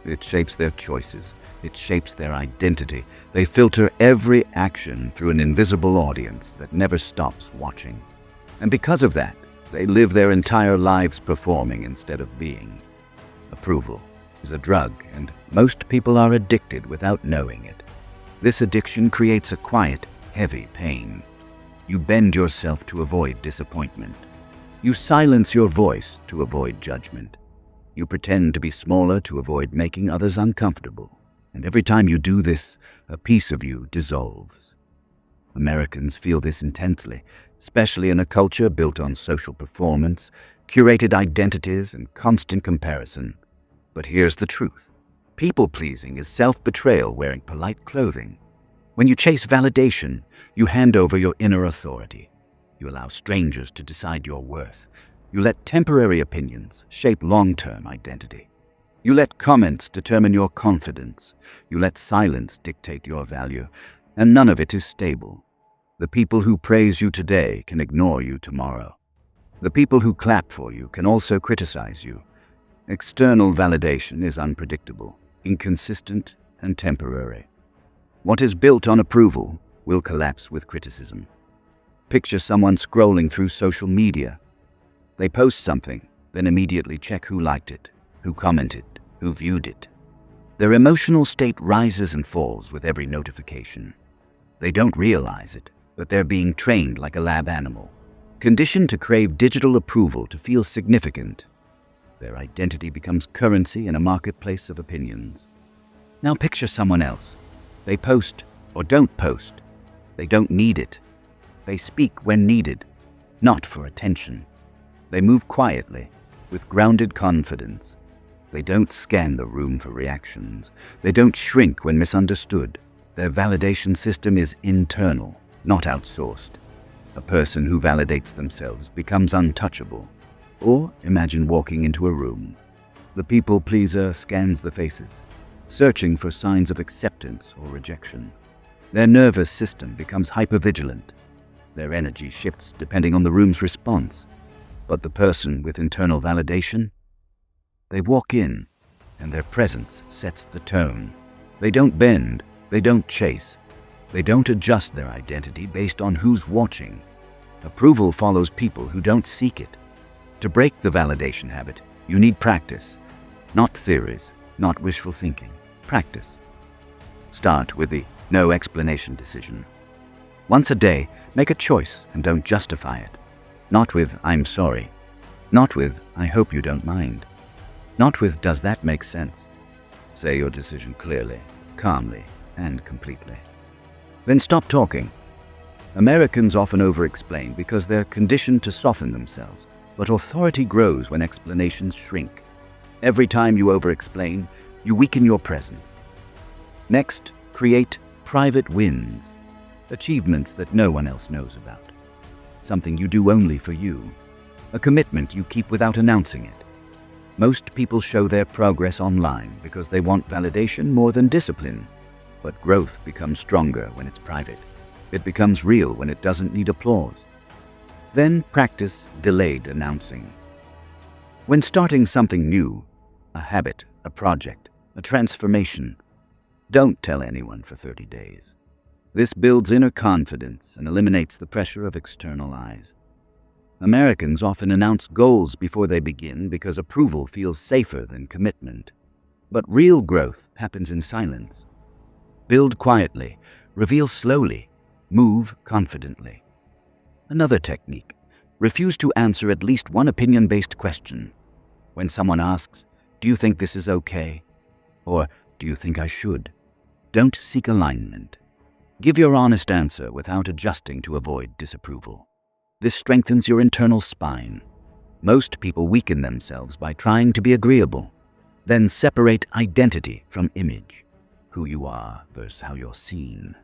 Speaker 1: It shapes their choices. It shapes their identity. They filter every action through an invisible audience that never stops watching. And because of that, they live their entire lives performing instead of being. Approval is a drug, and most people are addicted without knowing it. This addiction creates a quiet, heavy pain. You bend yourself to avoid disappointment. You silence your voice to avoid judgment. You pretend to be smaller to avoid making others uncomfortable. And every time you do this, a piece of you dissolves. Americans feel this intensely, especially in a culture built on social performance, curated identities, and constant comparison. But here's the truth. People-pleasing is self-betrayal wearing polite clothing. When you chase validation, you hand over your inner authority. You allow strangers to decide your worth. You let temporary opinions shape long-term identity. You let comments determine your confidence. You let silence dictate your value, and none of it is stable. The people who praise you today can ignore you tomorrow. The people who clap for you can also criticize you. External validation is unpredictable, inconsistent, and temporary. What is built on approval will collapse with criticism. Picture someone scrolling through social media. They post something, then immediately check who liked it, who commented, who viewed it. Their emotional state rises and falls with every notification. They don't realize it, but they're being trained like a lab animal, conditioned to crave digital approval to feel significant. Their identity becomes currency in a marketplace of opinions. Now picture someone else. They post or don't post. They don't need it. They speak when needed, not for attention. They move quietly, with grounded confidence. They don't scan the room for reactions. They don't shrink when misunderstood. Their validation system is internal, not outsourced. A person who validates themselves becomes untouchable. Or imagine walking into a room. The people pleaser scans the faces, searching for signs of acceptance or rejection. Their nervous system becomes hypervigilant. Their energy shifts depending on the room's response. But the person with internal validation, they walk in, and their presence sets the tone. They don't bend, they don't chase. They don't adjust their identity based on who's watching. Approval follows people who don't seek it. To break the validation habit, you need practice. Not theories, not wishful thinking. Practice. Start with the no explanation decision. Once a day, make a choice and don't justify it. Not with I'm sorry. Not with I hope you don't mind. Not with does that make sense. Say your decision clearly, calmly, and completely. then stop talking. Americans often over-explain because they're conditioned to soften themselves, but authority grows when explanations shrink. Every time you over-explain, you weaken your presence. Next, create private wins, achievements that no one else knows about. Something you do only for you, a commitment you keep without announcing it. Most people show their progress online because they want validation more than discipline, but growth becomes stronger when it's private. It becomes real when it doesn't need applause. Then practice delayed announcing. When starting something new, a habit, a project, a transformation, don't tell anyone for 30 days. This builds inner confidence and eliminates the pressure of external eyes. Americans often announce goals before they begin because approval feels safer than commitment. But real growth happens in silence. Build quietly, reveal slowly, move confidently. Another technique: refuse to answer at least one opinion-based question. When someone asks, "Do you think this is okay?" or "Do you think I should?" don't seek alignment. Give your honest answer without adjusting to avoid disapproval. This strengthens your internal spine. Most people weaken themselves by trying to be agreeable. Then separate identity from image. Who you are versus how you're seen.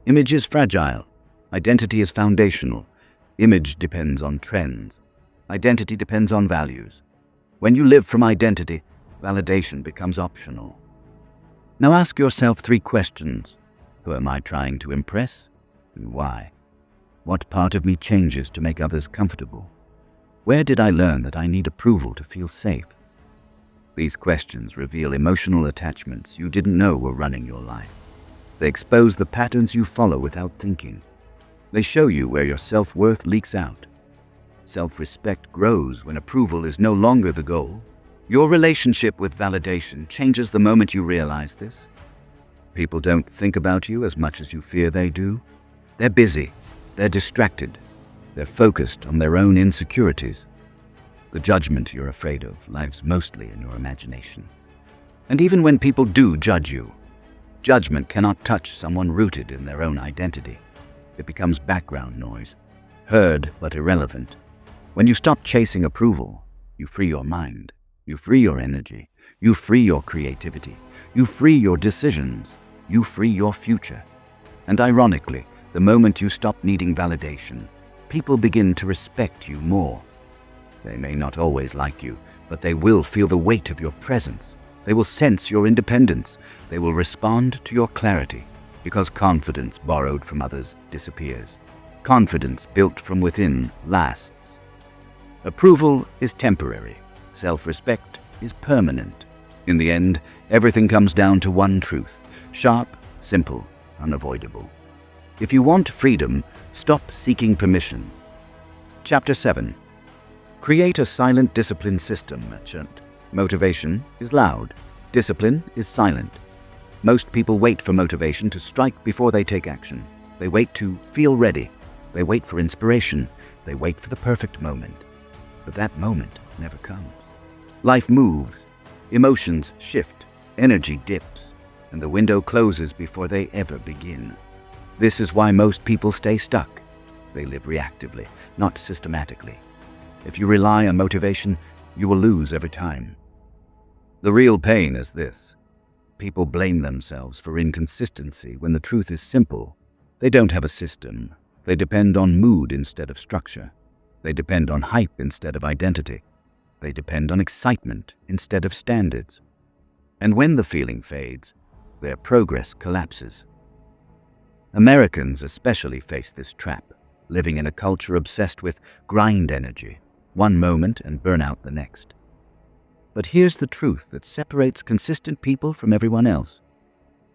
Speaker 1: Image is fragile. Identity is foundational. Image depends on trends. Identity depends on values. When you live from identity, validation becomes optional. Now ask yourself 3 questions. Who am I trying to impress, and why? What part of me changes to make others comfortable? Where did I learn that I need approval to feel safe? These questions reveal emotional attachments you didn't know were running your life. They expose the patterns you follow without thinking. They show you where your self-worth leaks out. Self-respect grows when approval is no longer the goal. Your relationship with validation changes the moment you realize this. People don't think about you as much as you fear they do. They're busy. They're distracted. They're focused on their own insecurities. The judgment you're afraid of lives mostly in your imagination. And even when people do judge you, judgment cannot touch someone rooted in their own identity. It becomes background noise, heard but irrelevant. When you stop chasing approval, you free your mind, you free your energy, you free your creativity, you free your decisions, you free your future. And ironically, the moment you stop needing validation, people begin to respect you more. They may not always like you, but they will feel the weight of your presence. They will sense your independence. They will respond to your clarity, because confidence borrowed from others disappears. Confidence built from within lasts. Approval is temporary. Self-respect is permanent. In the end, everything comes down to one truth: sharp, simple, unavoidable. If you want freedom, stop seeking permission. Chapter 7. Create a silent discipline system. Merchant. Motivation is loud. Discipline is silent. Most people wait for motivation to strike before they take action. They wait to feel ready. They wait for inspiration. They wait for the perfect moment. But that moment never comes. Life moves. Emotions shift. Energy dips. And the window closes before they ever begin. This is why most people stay stuck. They live reactively, not systematically. If you rely on motivation, you will lose every time. The real pain is this: people blame themselves for inconsistency when the truth is simple. They don't have a system. They depend on mood instead of structure. They depend on hype instead of identity. They depend on excitement instead of standards. And when the feeling fades, their progress collapses. Americans especially face this trap, living in a culture obsessed with grind energy, one moment and burnout the next. But here's the truth that separates consistent people from everyone else.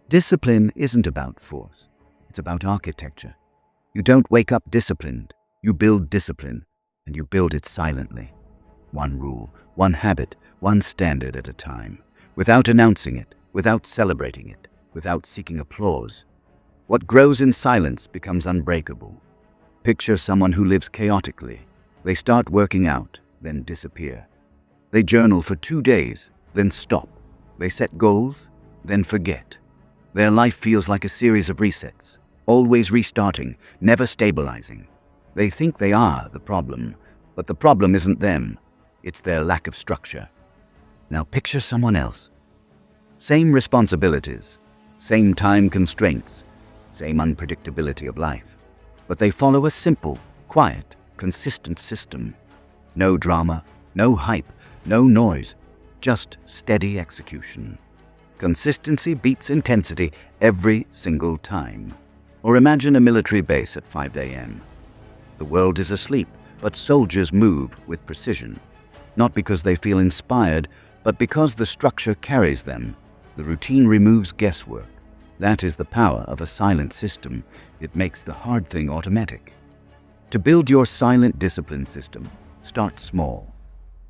Speaker 1: Discipline isn't about force. It's about architecture. You don't wake up disciplined. You build discipline, and you build it silently. One rule, one habit, one standard at a time, without announcing it, without celebrating it, without seeking applause. What grows in silence becomes unbreakable. Picture someone who lives chaotically. They start working out, then disappear. They journal for 2 days, then stop. They set goals, then forget. Their life feels like a series of resets. always restarting, never stabilizing. They think they are the problem, but the problem isn't them. It's their lack of structure. Now picture someone else. Same responsibilities, same time constraints, same unpredictability of life. But they follow a simple, quiet, consistent system. No drama, no hype, no noise, just steady execution. Consistency beats intensity every single time. Or imagine a military base at 5 a.m. The world is asleep, but soldiers move with precision. Not because they feel inspired, but because the structure carries them. The routine removes guesswork. That is the power of a silent system. It makes the hard thing automatic. To build your silent discipline system, start small.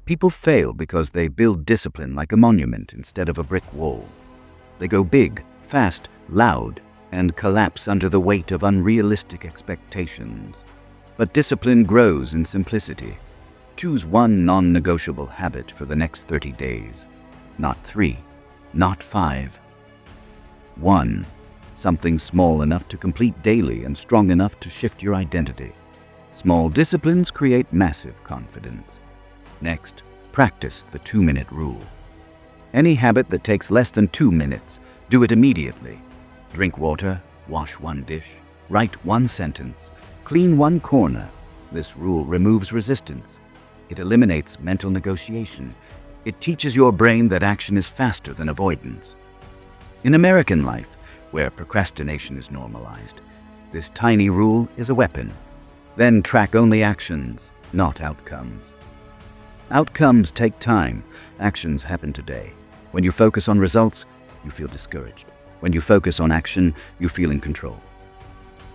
Speaker 1: People fail because they build discipline like a monument instead of a brick wall. They go big, fast, loud, and collapse under the weight of unrealistic expectations. But discipline grows in simplicity. Choose one non-negotiable habit for the next 30 days. Not 3, not 5. 1. Something small enough to complete daily and strong enough to shift your identity. Small disciplines create massive confidence. Next, practice the 2-minute rule. Any habit that takes less than 2 minutes, do it immediately. Drink water, wash 1 dish, write 1 sentence, clean 1 corner. This rule removes resistance. It eliminates mental negotiation. It teaches your brain that action is faster than avoidance. In American life, where procrastination is normalized, this tiny rule is a weapon. Then track only actions, not outcomes. Outcomes take time. Actions happen today. When you focus on results, you feel discouraged. When you focus on action, you feel in control.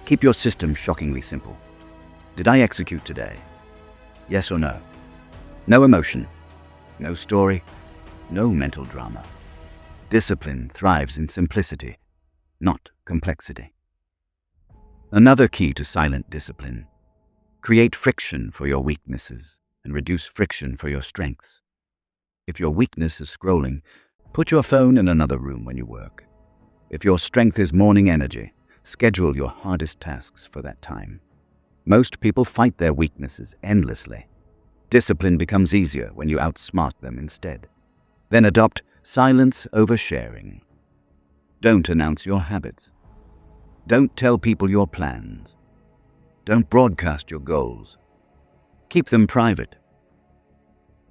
Speaker 1: Keep your system shockingly simple. Did I execute today? Yes or no? No emotion, no story, no mental drama. Discipline thrives in simplicity, not complexity. Another key to silent discipline: create friction for your weaknesses and reduce friction for your strengths. If your weakness is scrolling, put your phone in another room when you work. If your strength is morning energy, schedule your hardest tasks for that time. Most people fight their weaknesses endlessly. Discipline becomes easier when you outsmart them instead. Then adopt silence over sharing. Don't announce your habits. Don't tell people your plans. Don't broadcast your goals. Keep them private.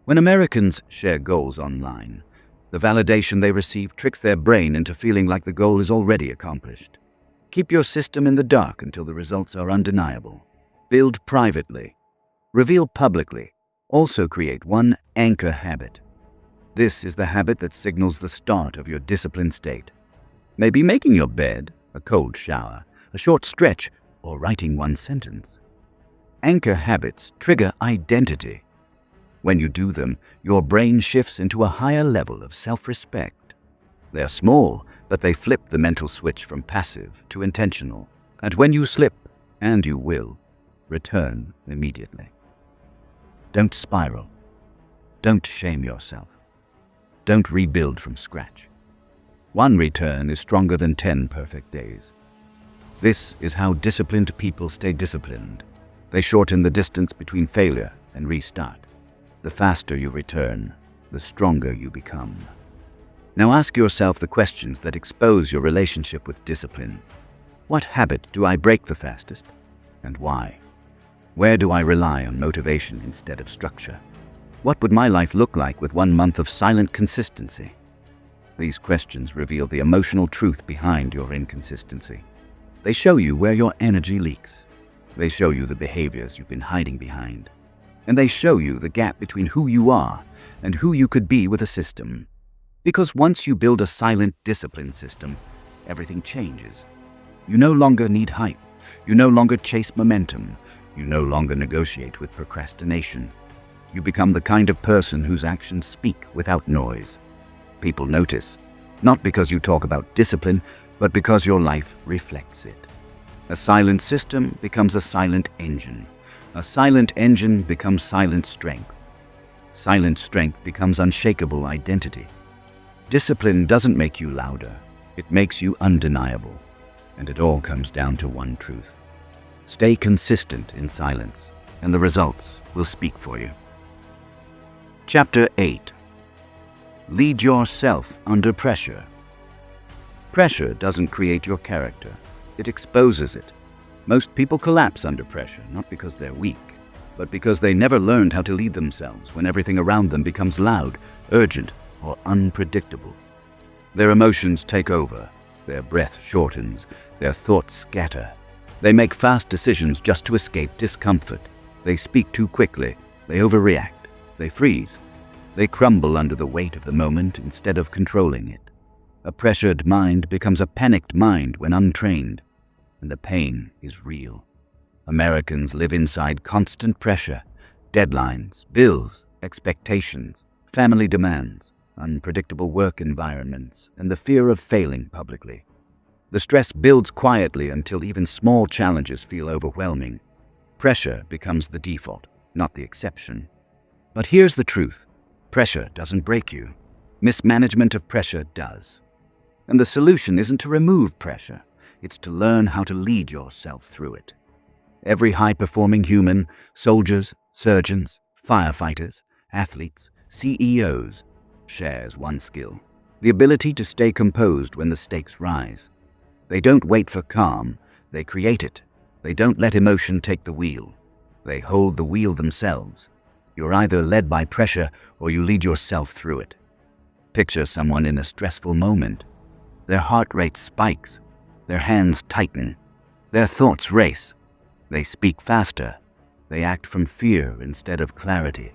Speaker 1: When Americans share goals online, the validation they receive tricks their brain into feeling like the goal is already accomplished. Keep your system in the dark until the results are undeniable. Build privately. Reveal publicly. Also create one anchor habit. This is the habit that signals the start of your disciplined state. Maybe making your bed, a cold shower, a short stretch, or writing 1 sentence. Anchor habits trigger identity. When you do them, your brain shifts into a higher level of self-respect. They're small, but they flip the mental switch from passive to intentional. And when you slip, and you will, return immediately. Don't spiral. Don't shame yourself. Don't rebuild from scratch. 1 return is stronger than 10 perfect days. This is how disciplined people stay disciplined. They shorten the distance between failure and restart. The faster you return, the stronger you become. Now ask yourself the questions that expose your relationship with discipline. What habit do I break the fastest, and why? Where do I rely on motivation instead of structure? What would my life look like with 1 month of silent consistency? These questions reveal the emotional truth behind your inconsistency. They show you where your energy leaks. They show you the behaviors you've been hiding behind. And they show you the gap between who you are and who you could be with a system. Because once you build a silent discipline system, everything changes. You no longer need hype. You no longer chase momentum. You no longer negotiate with procrastination. You become the kind of person whose actions speak without noise. People notice, not because you talk about discipline, but because your life reflects it. A silent system becomes a silent engine. A silent engine becomes silent strength. Silent strength becomes unshakable identity. Discipline doesn't make you louder. It makes you undeniable. And it all comes down to one truth. Stay consistent in silence, and the results will speak for you. Chapter 8. Lead yourself under pressure. Pressure doesn't create your character. It exposes it. Most people collapse under pressure, not because they're weak, but because they never learned how to lead themselves when everything around them becomes loud, urgent, or unpredictable. Their emotions take over, their breath shortens, their thoughts scatter. They make fast decisions just to escape discomfort. They speak too quickly, they overreact, they freeze. They crumble under the weight of the moment instead of controlling it. A pressured mind becomes a panicked mind when untrained, and the pain is real. Americans live inside constant pressure, deadlines, bills, expectations, family demands, unpredictable work environments, and the fear of failing publicly. The stress builds quietly until even small challenges feel overwhelming. Pressure becomes the default, not the exception. But here's the truth. Pressure doesn't break you. Mismanagement of pressure does. And the solution isn't to remove pressure. It's to learn how to lead yourself through it. Every high-performing human, soldiers, surgeons, firefighters, athletes, CEOs, shares one skill: the ability to stay composed when the stakes rise. They don't wait for calm, they create it. They don't let emotion take the wheel. They hold the wheel themselves. You're either led by pressure or you lead yourself through it. Picture someone in a stressful moment. Their heart rate spikes, their hands tighten, their thoughts race. They speak faster. They act from fear instead of clarity.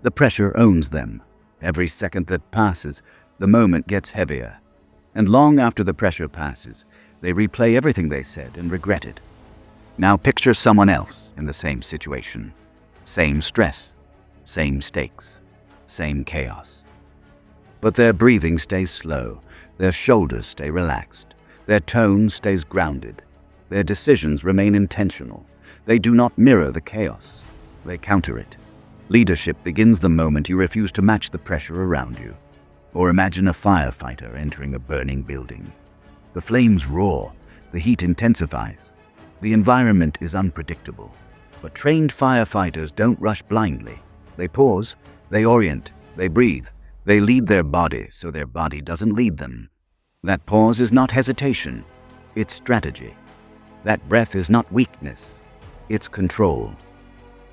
Speaker 1: The pressure owns them. Every second that passes, the moment gets heavier. And long after the pressure passes, they replay everything they said and regret it. Now picture someone else in the same situation. Same stress, same stakes, same chaos. But their breathing stays slow, their shoulders stay relaxed, their tone stays grounded, their decisions remain intentional. They do not mirror the chaos, they counter it. Leadership begins the moment you refuse to match the pressure around you. Or imagine a firefighter entering a burning building. The flames roar, the heat intensifies. The environment is unpredictable. But trained firefighters don't rush blindly. They pause, they orient, they breathe, they lead their body so their body doesn't lead them. That pause is not hesitation, it's strategy. That breath is not weakness, it's control.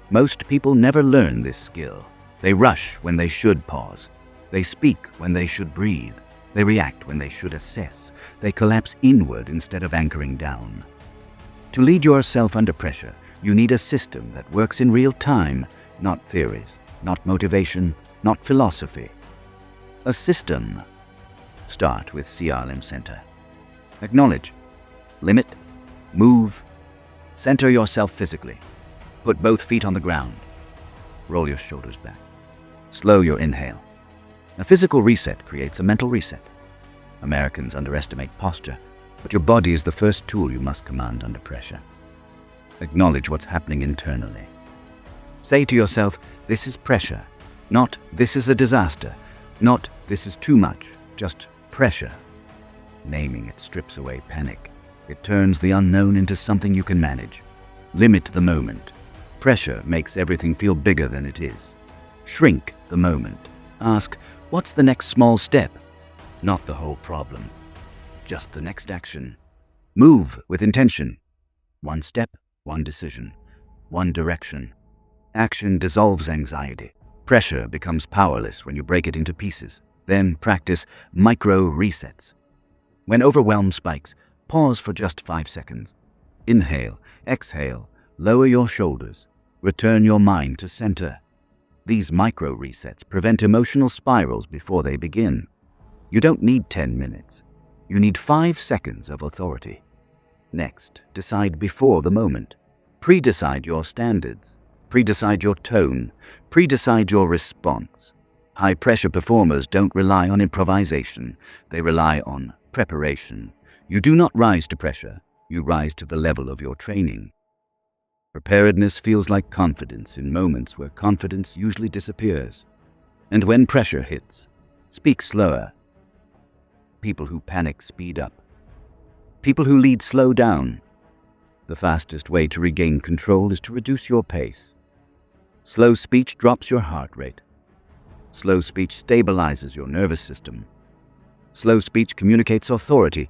Speaker 1: Most people never learn this skill. They rush when they should pause. They speak when they should breathe. They react when they should assess. They collapse inward instead of anchoring down. To lead yourself under pressure, you need a system that works in real time, not theories, not motivation, not philosophy. A system. Start with CRM Center. Acknowledge, limit, move, center yourself physically. Put both feet on the ground. Roll your shoulders back. Slow your inhale. A physical reset creates a mental reset. Americans underestimate posture, but your body is the first tool you must command under pressure. Acknowledge what's happening internally. Say to yourself, this is pressure, not this is a disaster, not this is too much, just pressure. Naming it strips away panic. It turns the unknown into something you can manage. Limit the moment. Pressure makes everything feel bigger than it is. Shrink the moment. Ask, what's the next small step? Not the whole problem. Just the next action. Move with intention. One step, one decision, one direction. Action dissolves anxiety. Pressure becomes powerless when you break it into pieces. Then practice micro resets. When overwhelm spikes, pause for just 5 seconds. Inhale, exhale, lower your shoulders. Return your mind to center. These micro resets prevent emotional spirals before they begin. You don't need 10 minutes. You need 5 seconds of authority. Next, decide before the moment. Pre-decide your standards. Pre-decide your tone. Pre-decide your response. High-pressure performers don't rely on improvisation. They rely on preparation. You do not rise to pressure. You rise to the level of your training. Preparedness feels like confidence in moments where confidence usually disappears. And when pressure hits, speak slower. People who panic speed up. People who lead slow down. The fastest way to regain control is to reduce your pace. Slow speech drops your heart rate. Slow speech stabilizes your nervous system. Slow speech communicates authority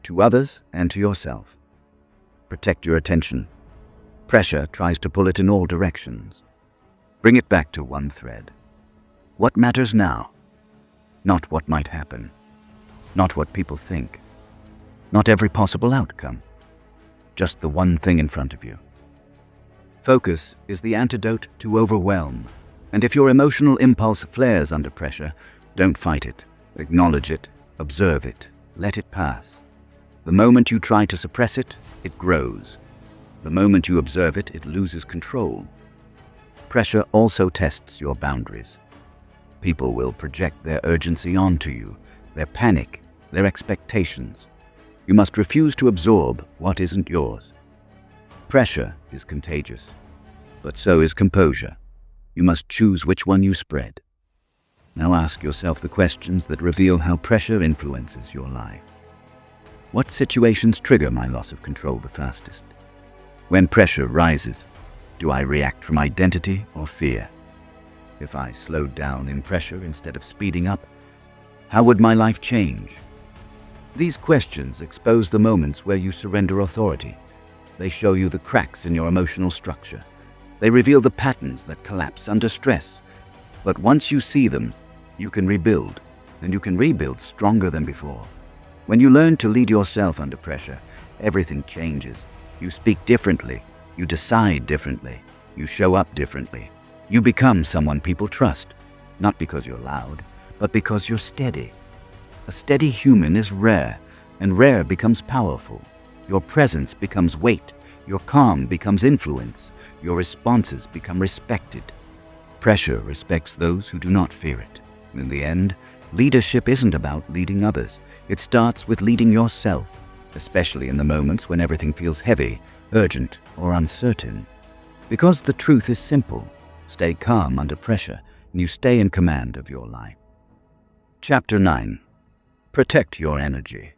Speaker 1: to others and to yourself. Protect your attention. Pressure tries to pull it in all directions. Bring it back to one thread. What matters now? Not what might happen. Not what people think. Not every possible outcome. Just the one thing in front of you. Focus is the antidote to overwhelm. And if your emotional impulse flares under pressure, don't fight it. Acknowledge it. Observe it. Let it pass. The moment you try to suppress it, it grows. The moment you observe it, it loses control. Pressure also tests your boundaries. People will project their urgency onto you, their panic, their expectations. You must refuse to absorb what isn't yours. Pressure is contagious, but so is composure. You must choose which one you spread. Now ask yourself the questions that reveal how pressure influences your life. What situations trigger my loss of control the fastest? When pressure rises, do I react from identity or fear? If I slowed down in pressure instead of speeding up, how would my life change? These questions expose the moments where you surrender authority. They show you the cracks in your emotional structure. They reveal the patterns that collapse under stress. But once you see them, you can rebuild, and you can rebuild stronger than before. When you learn to lead yourself under pressure, everything changes. You speak differently. You decide differently. You show up differently. You become someone people trust, not because you're loud, but because you're steady. A steady human is rare, and rare becomes powerful. Your presence becomes weight. Your calm becomes influence. Your responses become respected. Pressure respects those who do not fear it. In the end, leadership isn't about leading others. It starts with leading yourself, especially in the moments when everything feels heavy, urgent, or uncertain. Because the truth is simple. Stay calm under pressure, and you stay in command of your life. Chapter 9. Protect your energy.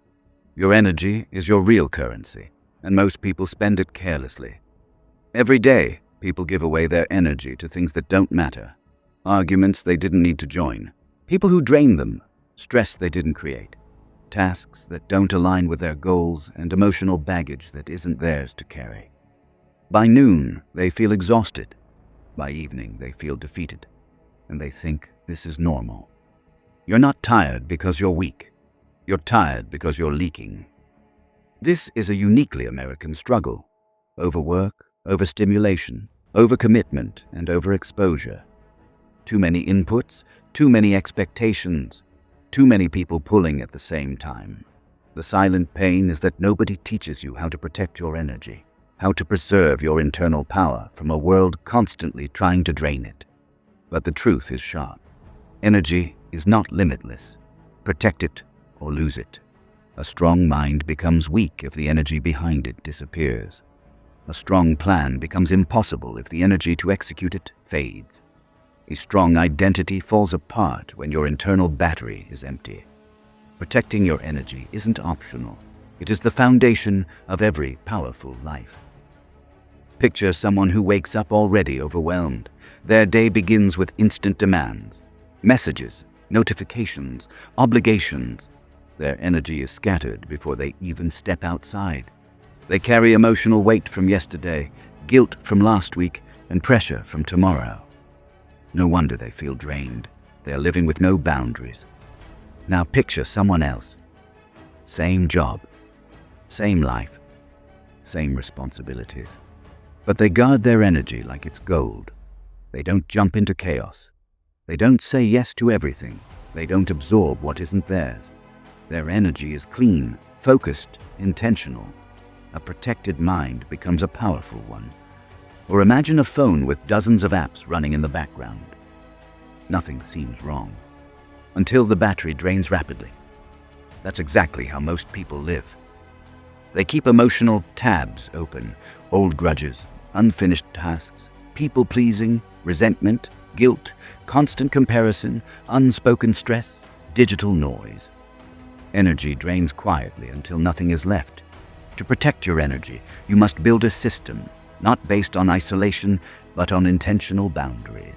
Speaker 1: Your energy is your real currency, and most people spend it carelessly. Every day, people give away their energy to things that don't matter. Arguments they didn't need to join. People who drain them. Stress they didn't create. Tasks that don't align with their goals, and emotional baggage that isn't theirs to carry. By noon, they feel exhausted. By evening, they feel defeated, and they think this is normal. You're not tired because you're weak. You're tired because you're leaking. This is a uniquely American struggle. Overwork, overstimulation, overcommitment, and overexposure. Too many inputs, too many expectations, too many people pulling at the same time. The silent pain is that nobody teaches you how to protect your energy, how to preserve your internal power from a world constantly trying to drain it. But the truth is sharp. Energy is not limitless. Protect it or lose it. A strong mind becomes weak if the energy behind it disappears. A strong plan becomes impossible if the energy to execute it fades. A strong identity falls apart when your internal battery is empty. Protecting your energy isn't optional. It is the foundation of every powerful life. Picture someone who wakes up already overwhelmed. Their day begins with instant demands, messages, notifications, obligations. Their energy is scattered before they even step outside. They carry emotional weight from yesterday, guilt from last week, and pressure from tomorrow. No wonder they feel drained. They are living with no boundaries. Now picture someone else. Same job, same life, same responsibilities. But they guard their energy like it's gold. They don't jump into chaos. They don't say yes to everything. They don't absorb what isn't theirs. Their energy is clean, focused, intentional. A protected mind becomes a powerful one. Or imagine a phone with dozens of apps running in the background. Nothing seems wrong until the battery drains rapidly. That's exactly how most people live. They keep emotional tabs open, old grudges, unfinished tasks, people-pleasing, resentment, guilt, constant comparison, unspoken stress, digital noise. Energy drains quietly until nothing is left. To protect your energy, you must build a system, not based on isolation, but on intentional boundaries.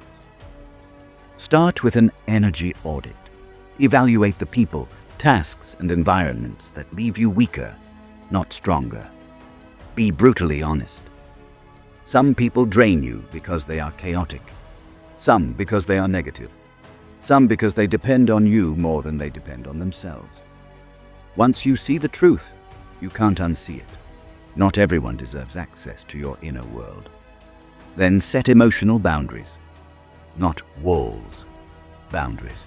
Speaker 1: Start with an energy audit. Evaluate the people, tasks, and environments that leave you weaker, not stronger. Be brutally honest. Some people drain you because they are chaotic. Some because they are negative. Some because they depend on you more than they depend on themselves. Once you see the truth, you can't unsee it. Not everyone deserves access to your inner world. Then set emotional boundaries. Not walls, boundaries.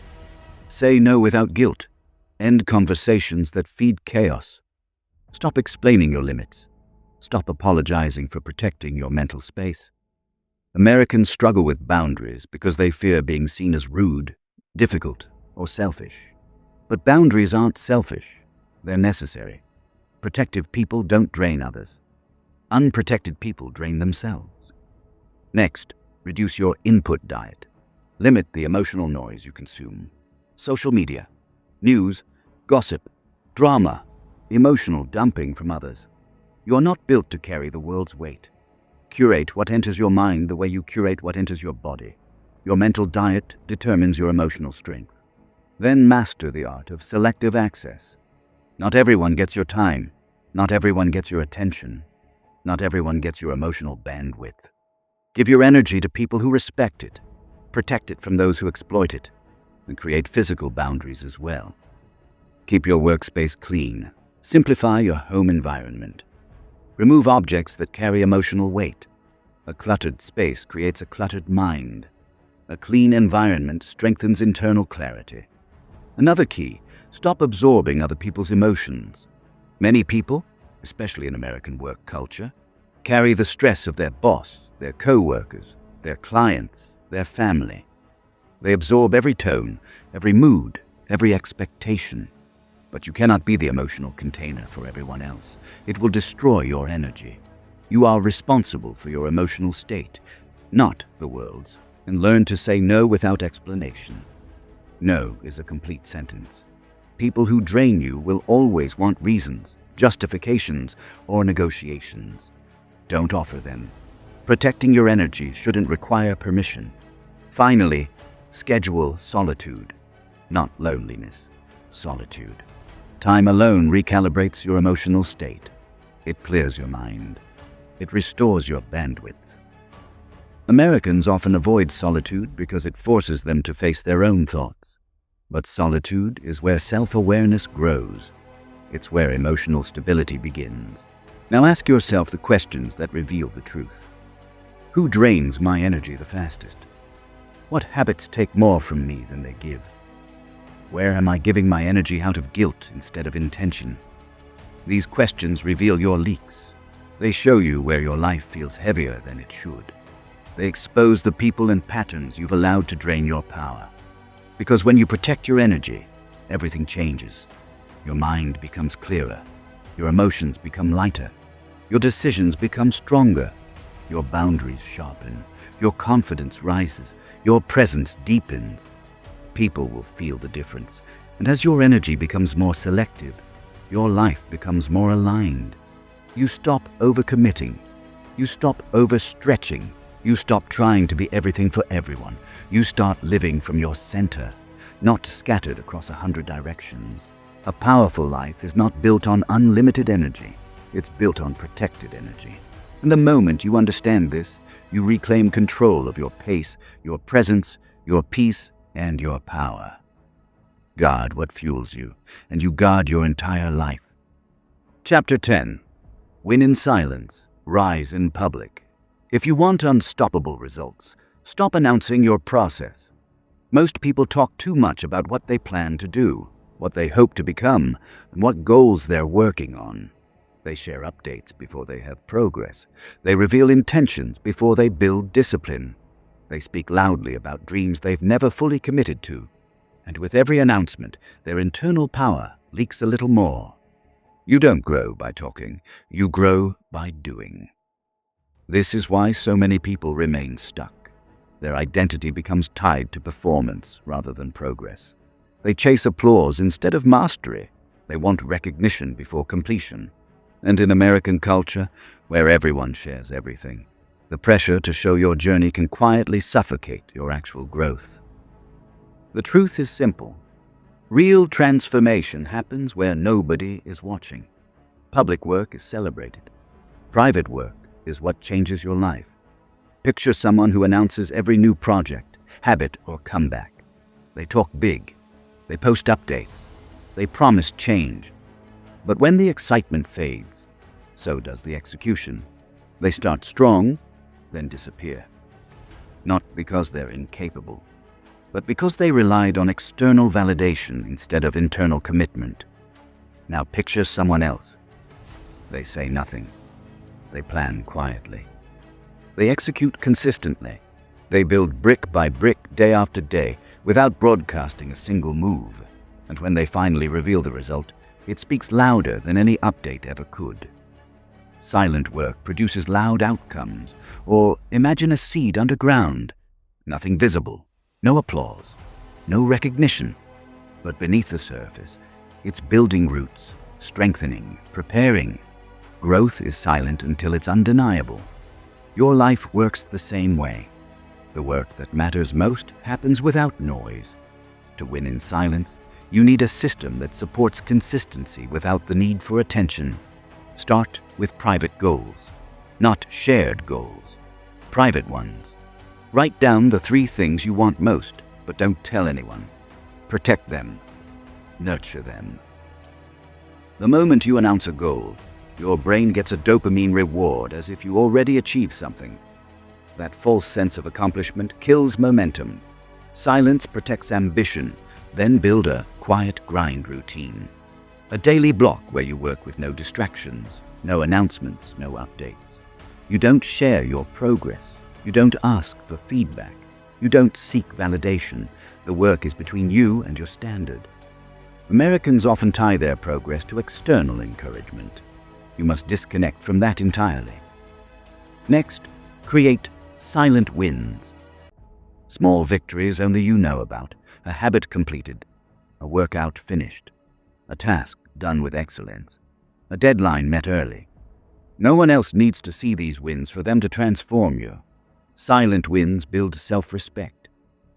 Speaker 1: Say no without guilt. End conversations that feed chaos. Stop explaining your limits. Stop apologizing for protecting your mental space. Americans struggle with boundaries because they fear being seen as rude, difficult, or selfish. But boundaries aren't selfish. They're necessary. Protective people don't drain others. Unprotected people drain themselves. Next, reduce your input diet. Limit the emotional noise you consume. Social media, news, gossip, drama, emotional dumping from others. You are not built to carry the world's weight. Curate what enters your mind the way you curate what enters your body. Your mental diet determines your emotional strength. Then master the art of selective access. Not everyone gets your time. Not everyone gets your attention. Not everyone gets your emotional bandwidth. Give your energy to people who respect it. Protect it from those who exploit it. And create physical boundaries as well. Keep your workspace clean. Simplify your home environment. Remove objects that carry emotional weight. A cluttered space creates a cluttered mind. A clean environment strengthens internal clarity. Another key, stop absorbing other people's emotions. Many people, especially in American work culture, carry the stress of their boss, their co-workers, their clients, their family. They absorb every tone, every mood, every expectation. But you cannot be the emotional container for everyone else. It will destroy your energy. You are responsible for your emotional state, not the world's, and learn to say no without explanation. No is a complete sentence. People who drain you will always want reasons, justifications, or negotiations. Don't offer them. Protecting your energy shouldn't require permission. Finally, schedule solitude, not loneliness, solitude. Time alone recalibrates your emotional state. It clears your mind. It restores your bandwidth. Americans often avoid solitude because it forces them to face their own thoughts. But solitude is where self-awareness grows. It's where emotional stability begins. Now ask yourself the questions that reveal the truth. Who drains my energy the fastest? What habits take more from me than they give? Where am I giving my energy out of guilt instead of intention? These questions reveal your leaks. They show you where your life feels heavier than it should. They expose the people and patterns you've allowed to drain your power. Because when you protect your energy, everything changes. Your mind becomes clearer. Your emotions become lighter. Your decisions become stronger. Your boundaries sharpen. Your confidence rises. Your presence deepens. People will feel the difference. And as your energy becomes more selective, your life becomes more aligned. You stop overcommitting. You stop overstretching. You stop trying to be everything for everyone. You start living from your center, not scattered across 100 directions. A powerful life is not built on unlimited energy. It's built on protected energy. And the moment you understand this, you reclaim control of your pace, your presence, your peace, and your power. Guard what fuels you, and you guard your entire life. Chapter 10. Win in silence, rise in public. If you want unstoppable results, stop announcing your process. Most people talk too much about what they plan to do, what they hope to become, and what goals they're working on. They share updates before they have progress. They reveal intentions before they build discipline. They speak loudly about dreams they've never fully committed to. And with every announcement, their internal power leaks a little more. You don't grow by talking. You grow by doing. This is why so many people remain stuck. Their identity becomes tied to performance rather than progress. They chase applause instead of mastery. They want recognition before completion. And in American culture, where everyone shares everything, the pressure to show your journey can quietly suffocate your actual growth. The truth is simple. Real transformation happens where nobody is watching. Public work is celebrated. Private work is what changes your life. Picture someone who announces every new project, habit, or comeback. They talk big. They post updates. They promise change. But when the excitement fades, so does the execution. They start strong, then disappear. Not because they're incapable, but because they relied on external validation instead of internal commitment. Now picture someone else. They say nothing. They plan quietly. They execute consistently. They build brick by brick, day after day, without broadcasting a single move. And when they finally reveal the result, it speaks louder than any update ever could. Silent work produces loud outcomes. Or imagine a seed underground. Nothing visible, no applause, no recognition. But beneath the surface, it's building roots, strengthening, preparing. Growth is silent until it's undeniable. Your life works the same way. The work that matters most happens without noise. To win in silence, you need a system that supports consistency without the need for attention. Start with private goals, not shared goals. Private ones. Write down the 3 things you want most, but don't tell anyone. Protect them. Nurture them. The moment you announce a goal, your brain gets a dopamine reward as if you already achieved something. That false sense of accomplishment kills momentum. Silence protects ambition, then build a quiet grind routine. A daily block where you work with no distractions, no announcements, no updates. You don't share your progress. You don't ask for feedback. You don't seek validation. The work is between you and your standard. Americans often tie their progress to external encouragement. You must disconnect from that entirely. Next, create silent wins. Small victories only you know about. A habit completed. A workout finished. A task done with excellence. A deadline met early. No one else needs to see these wins for them to transform you. Silent wins build self-respect.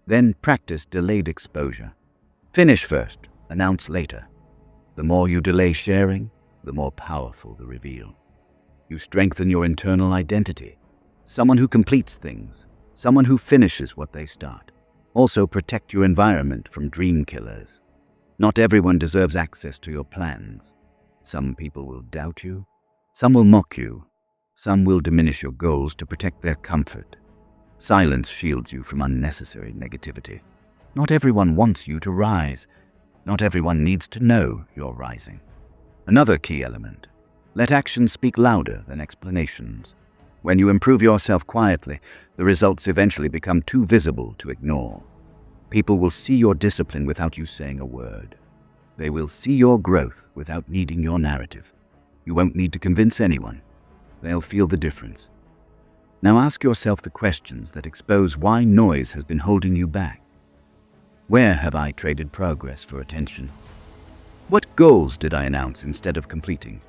Speaker 1: Then practice delayed exposure. Finish first, announce later. The more you delay sharing, the more powerful the reveal. You strengthen your internal identity. Someone who completes things. Someone who finishes what they start. Also protect your environment from dream killers. Not everyone deserves access to your plans. Some people will doubt you. Some will mock you. Some will diminish your goals to protect their comfort. Silence shields you from unnecessary negativity. Not everyone wants you to rise. Not everyone needs to know you're rising. Another key element. Let actions speak louder than explanations. When you improve yourself quietly, the results eventually become too visible to ignore. People will see your discipline without you saying a word. They will see your growth without needing your narrative. You won't need to convince anyone. They'll feel the difference. Now ask yourself the questions that expose why noise has been holding you back. Where have I traded progress for attention? What goals did I announce instead of completing?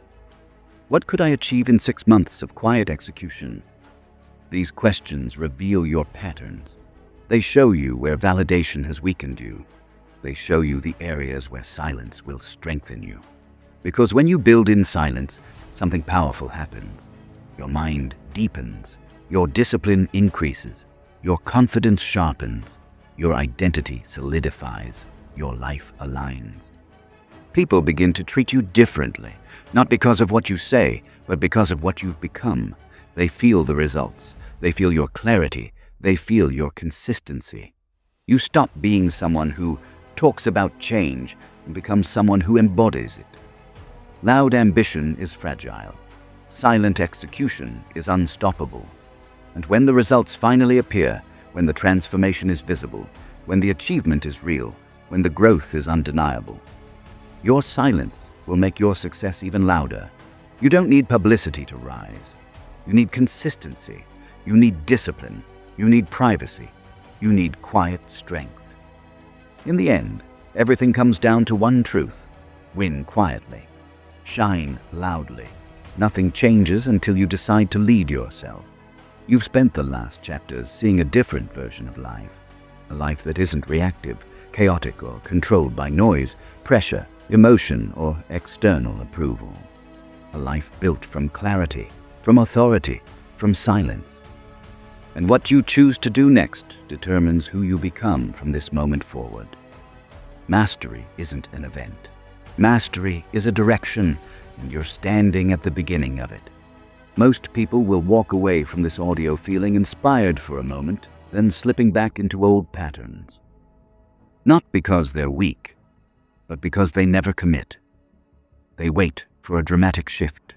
Speaker 1: What could I achieve in 6 months of quiet execution? These questions reveal your patterns. They show you where validation has weakened you. They show you the areas where silence will strengthen you. Because when you build in silence, something powerful happens. Your mind deepens. Your discipline increases. Your confidence sharpens. Your identity solidifies. Your life aligns. People begin to treat you differently, not because of what you say, but because of what you've become. They feel the results. They feel your clarity. They feel your consistency. You stop being someone who talks about change and become someone who embodies it. Loud ambition is fragile. Silent execution is unstoppable. And when the results finally appear, when the transformation is visible, when the achievement is real, when the growth is undeniable, your silence will make your success even louder. You don't need publicity to rise. You need consistency. You need discipline. You need privacy. You need quiet strength. In the end, everything comes down to one truth. Win quietly. Shine loudly. Nothing changes until you decide to lead yourself. You've spent the last chapters seeing a different version of life. A life that isn't reactive, chaotic, or controlled by noise, pressure, emotion, or external approval. A life built from clarity, from authority, from silence. And what you choose to do next determines who you become from this moment forward. Mastery isn't an event. Mastery is a direction, and you're standing at the beginning of it. Most people will walk away from this audio feeling inspired for a moment, then slipping back into old patterns. Not because they're weak, but because they never commit. They wait for a dramatic shift.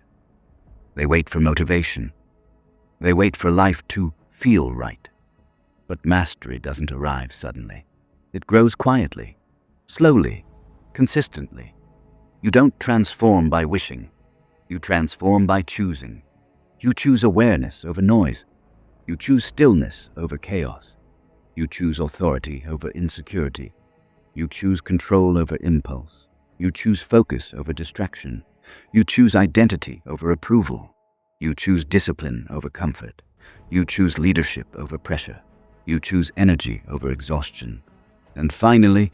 Speaker 1: They wait for motivation. They wait for life to feel right. But mastery doesn't arrive suddenly. It grows quietly, slowly, consistently. You don't transform by wishing. You transform by choosing. You choose awareness over noise. You choose stillness over chaos. You choose authority over insecurity. You choose control over impulse. You choose focus over distraction. You choose identity over approval. You choose discipline over comfort. You choose leadership over pressure. You choose energy over exhaustion. And finally,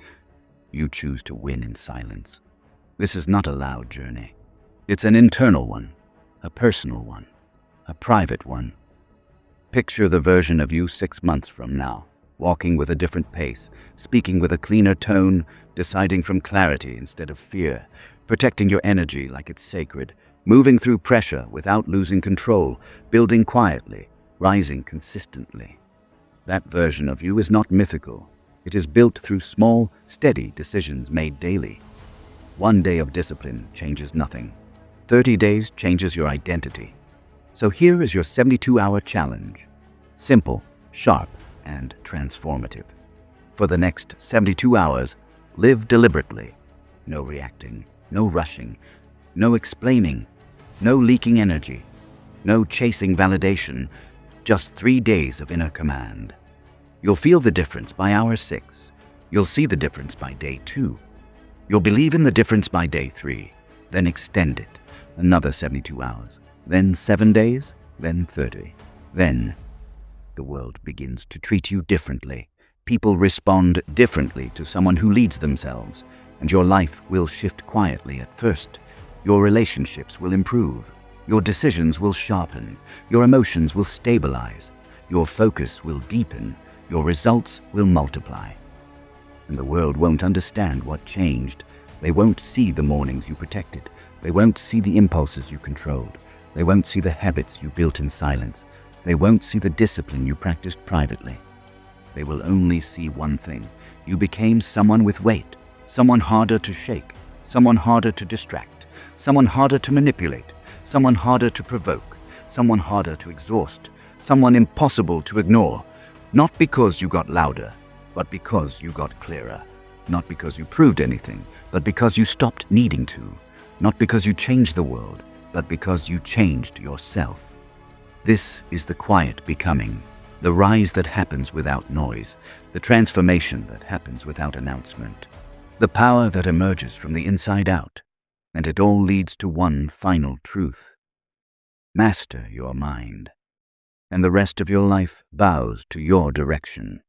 Speaker 1: you choose to win in silence. This is not a loud journey. It's an internal one, a personal one, a private one. Picture the version of you 6 months from now, walking with a different pace, speaking with a cleaner tone, deciding from clarity instead of fear, protecting your energy like it's sacred, moving through pressure without losing control, building quietly, rising consistently. That version of you is not mythical. It is built through small, steady decisions made daily. 1 day of discipline changes nothing. 30 days changes your identity. So here is your 72-hour challenge. Simple, sharp, and transformative. For the next 72 hours, live deliberately. No reacting, no rushing, no explaining, no leaking energy, no chasing validation, just 3 days of inner command. You'll feel the difference by hour 6. You'll see the difference by day 2. You'll believe in the difference by day 3, then extend it, another 72 hours, then 7 days, then 30. Then the world begins to treat you differently. People respond differently to someone who leads themselves, and your life will shift quietly at first. Your relationships will improve. Your decisions will sharpen. Your emotions will stabilize. Your focus will deepen. Your results will multiply. And the world won't understand what changed. They won't see the mornings you protected. They won't see the impulses you controlled. They won't see the habits you built in silence. They won't see the discipline you practiced privately. They will only see one thing. You became someone with weight, someone harder to shake, someone harder to distract, someone harder to manipulate, someone harder to provoke, someone harder to exhaust, someone impossible to ignore. Not because you got louder, but because you got clearer. Not because you proved anything, but because you stopped needing to. Not because you changed the world, but because you changed yourself. This is the quiet becoming, the rise that happens without noise, the transformation that happens without announcement, the power that emerges from the inside out. And it all leads to one final truth. Master your mind, and the rest of your life bows to your direction.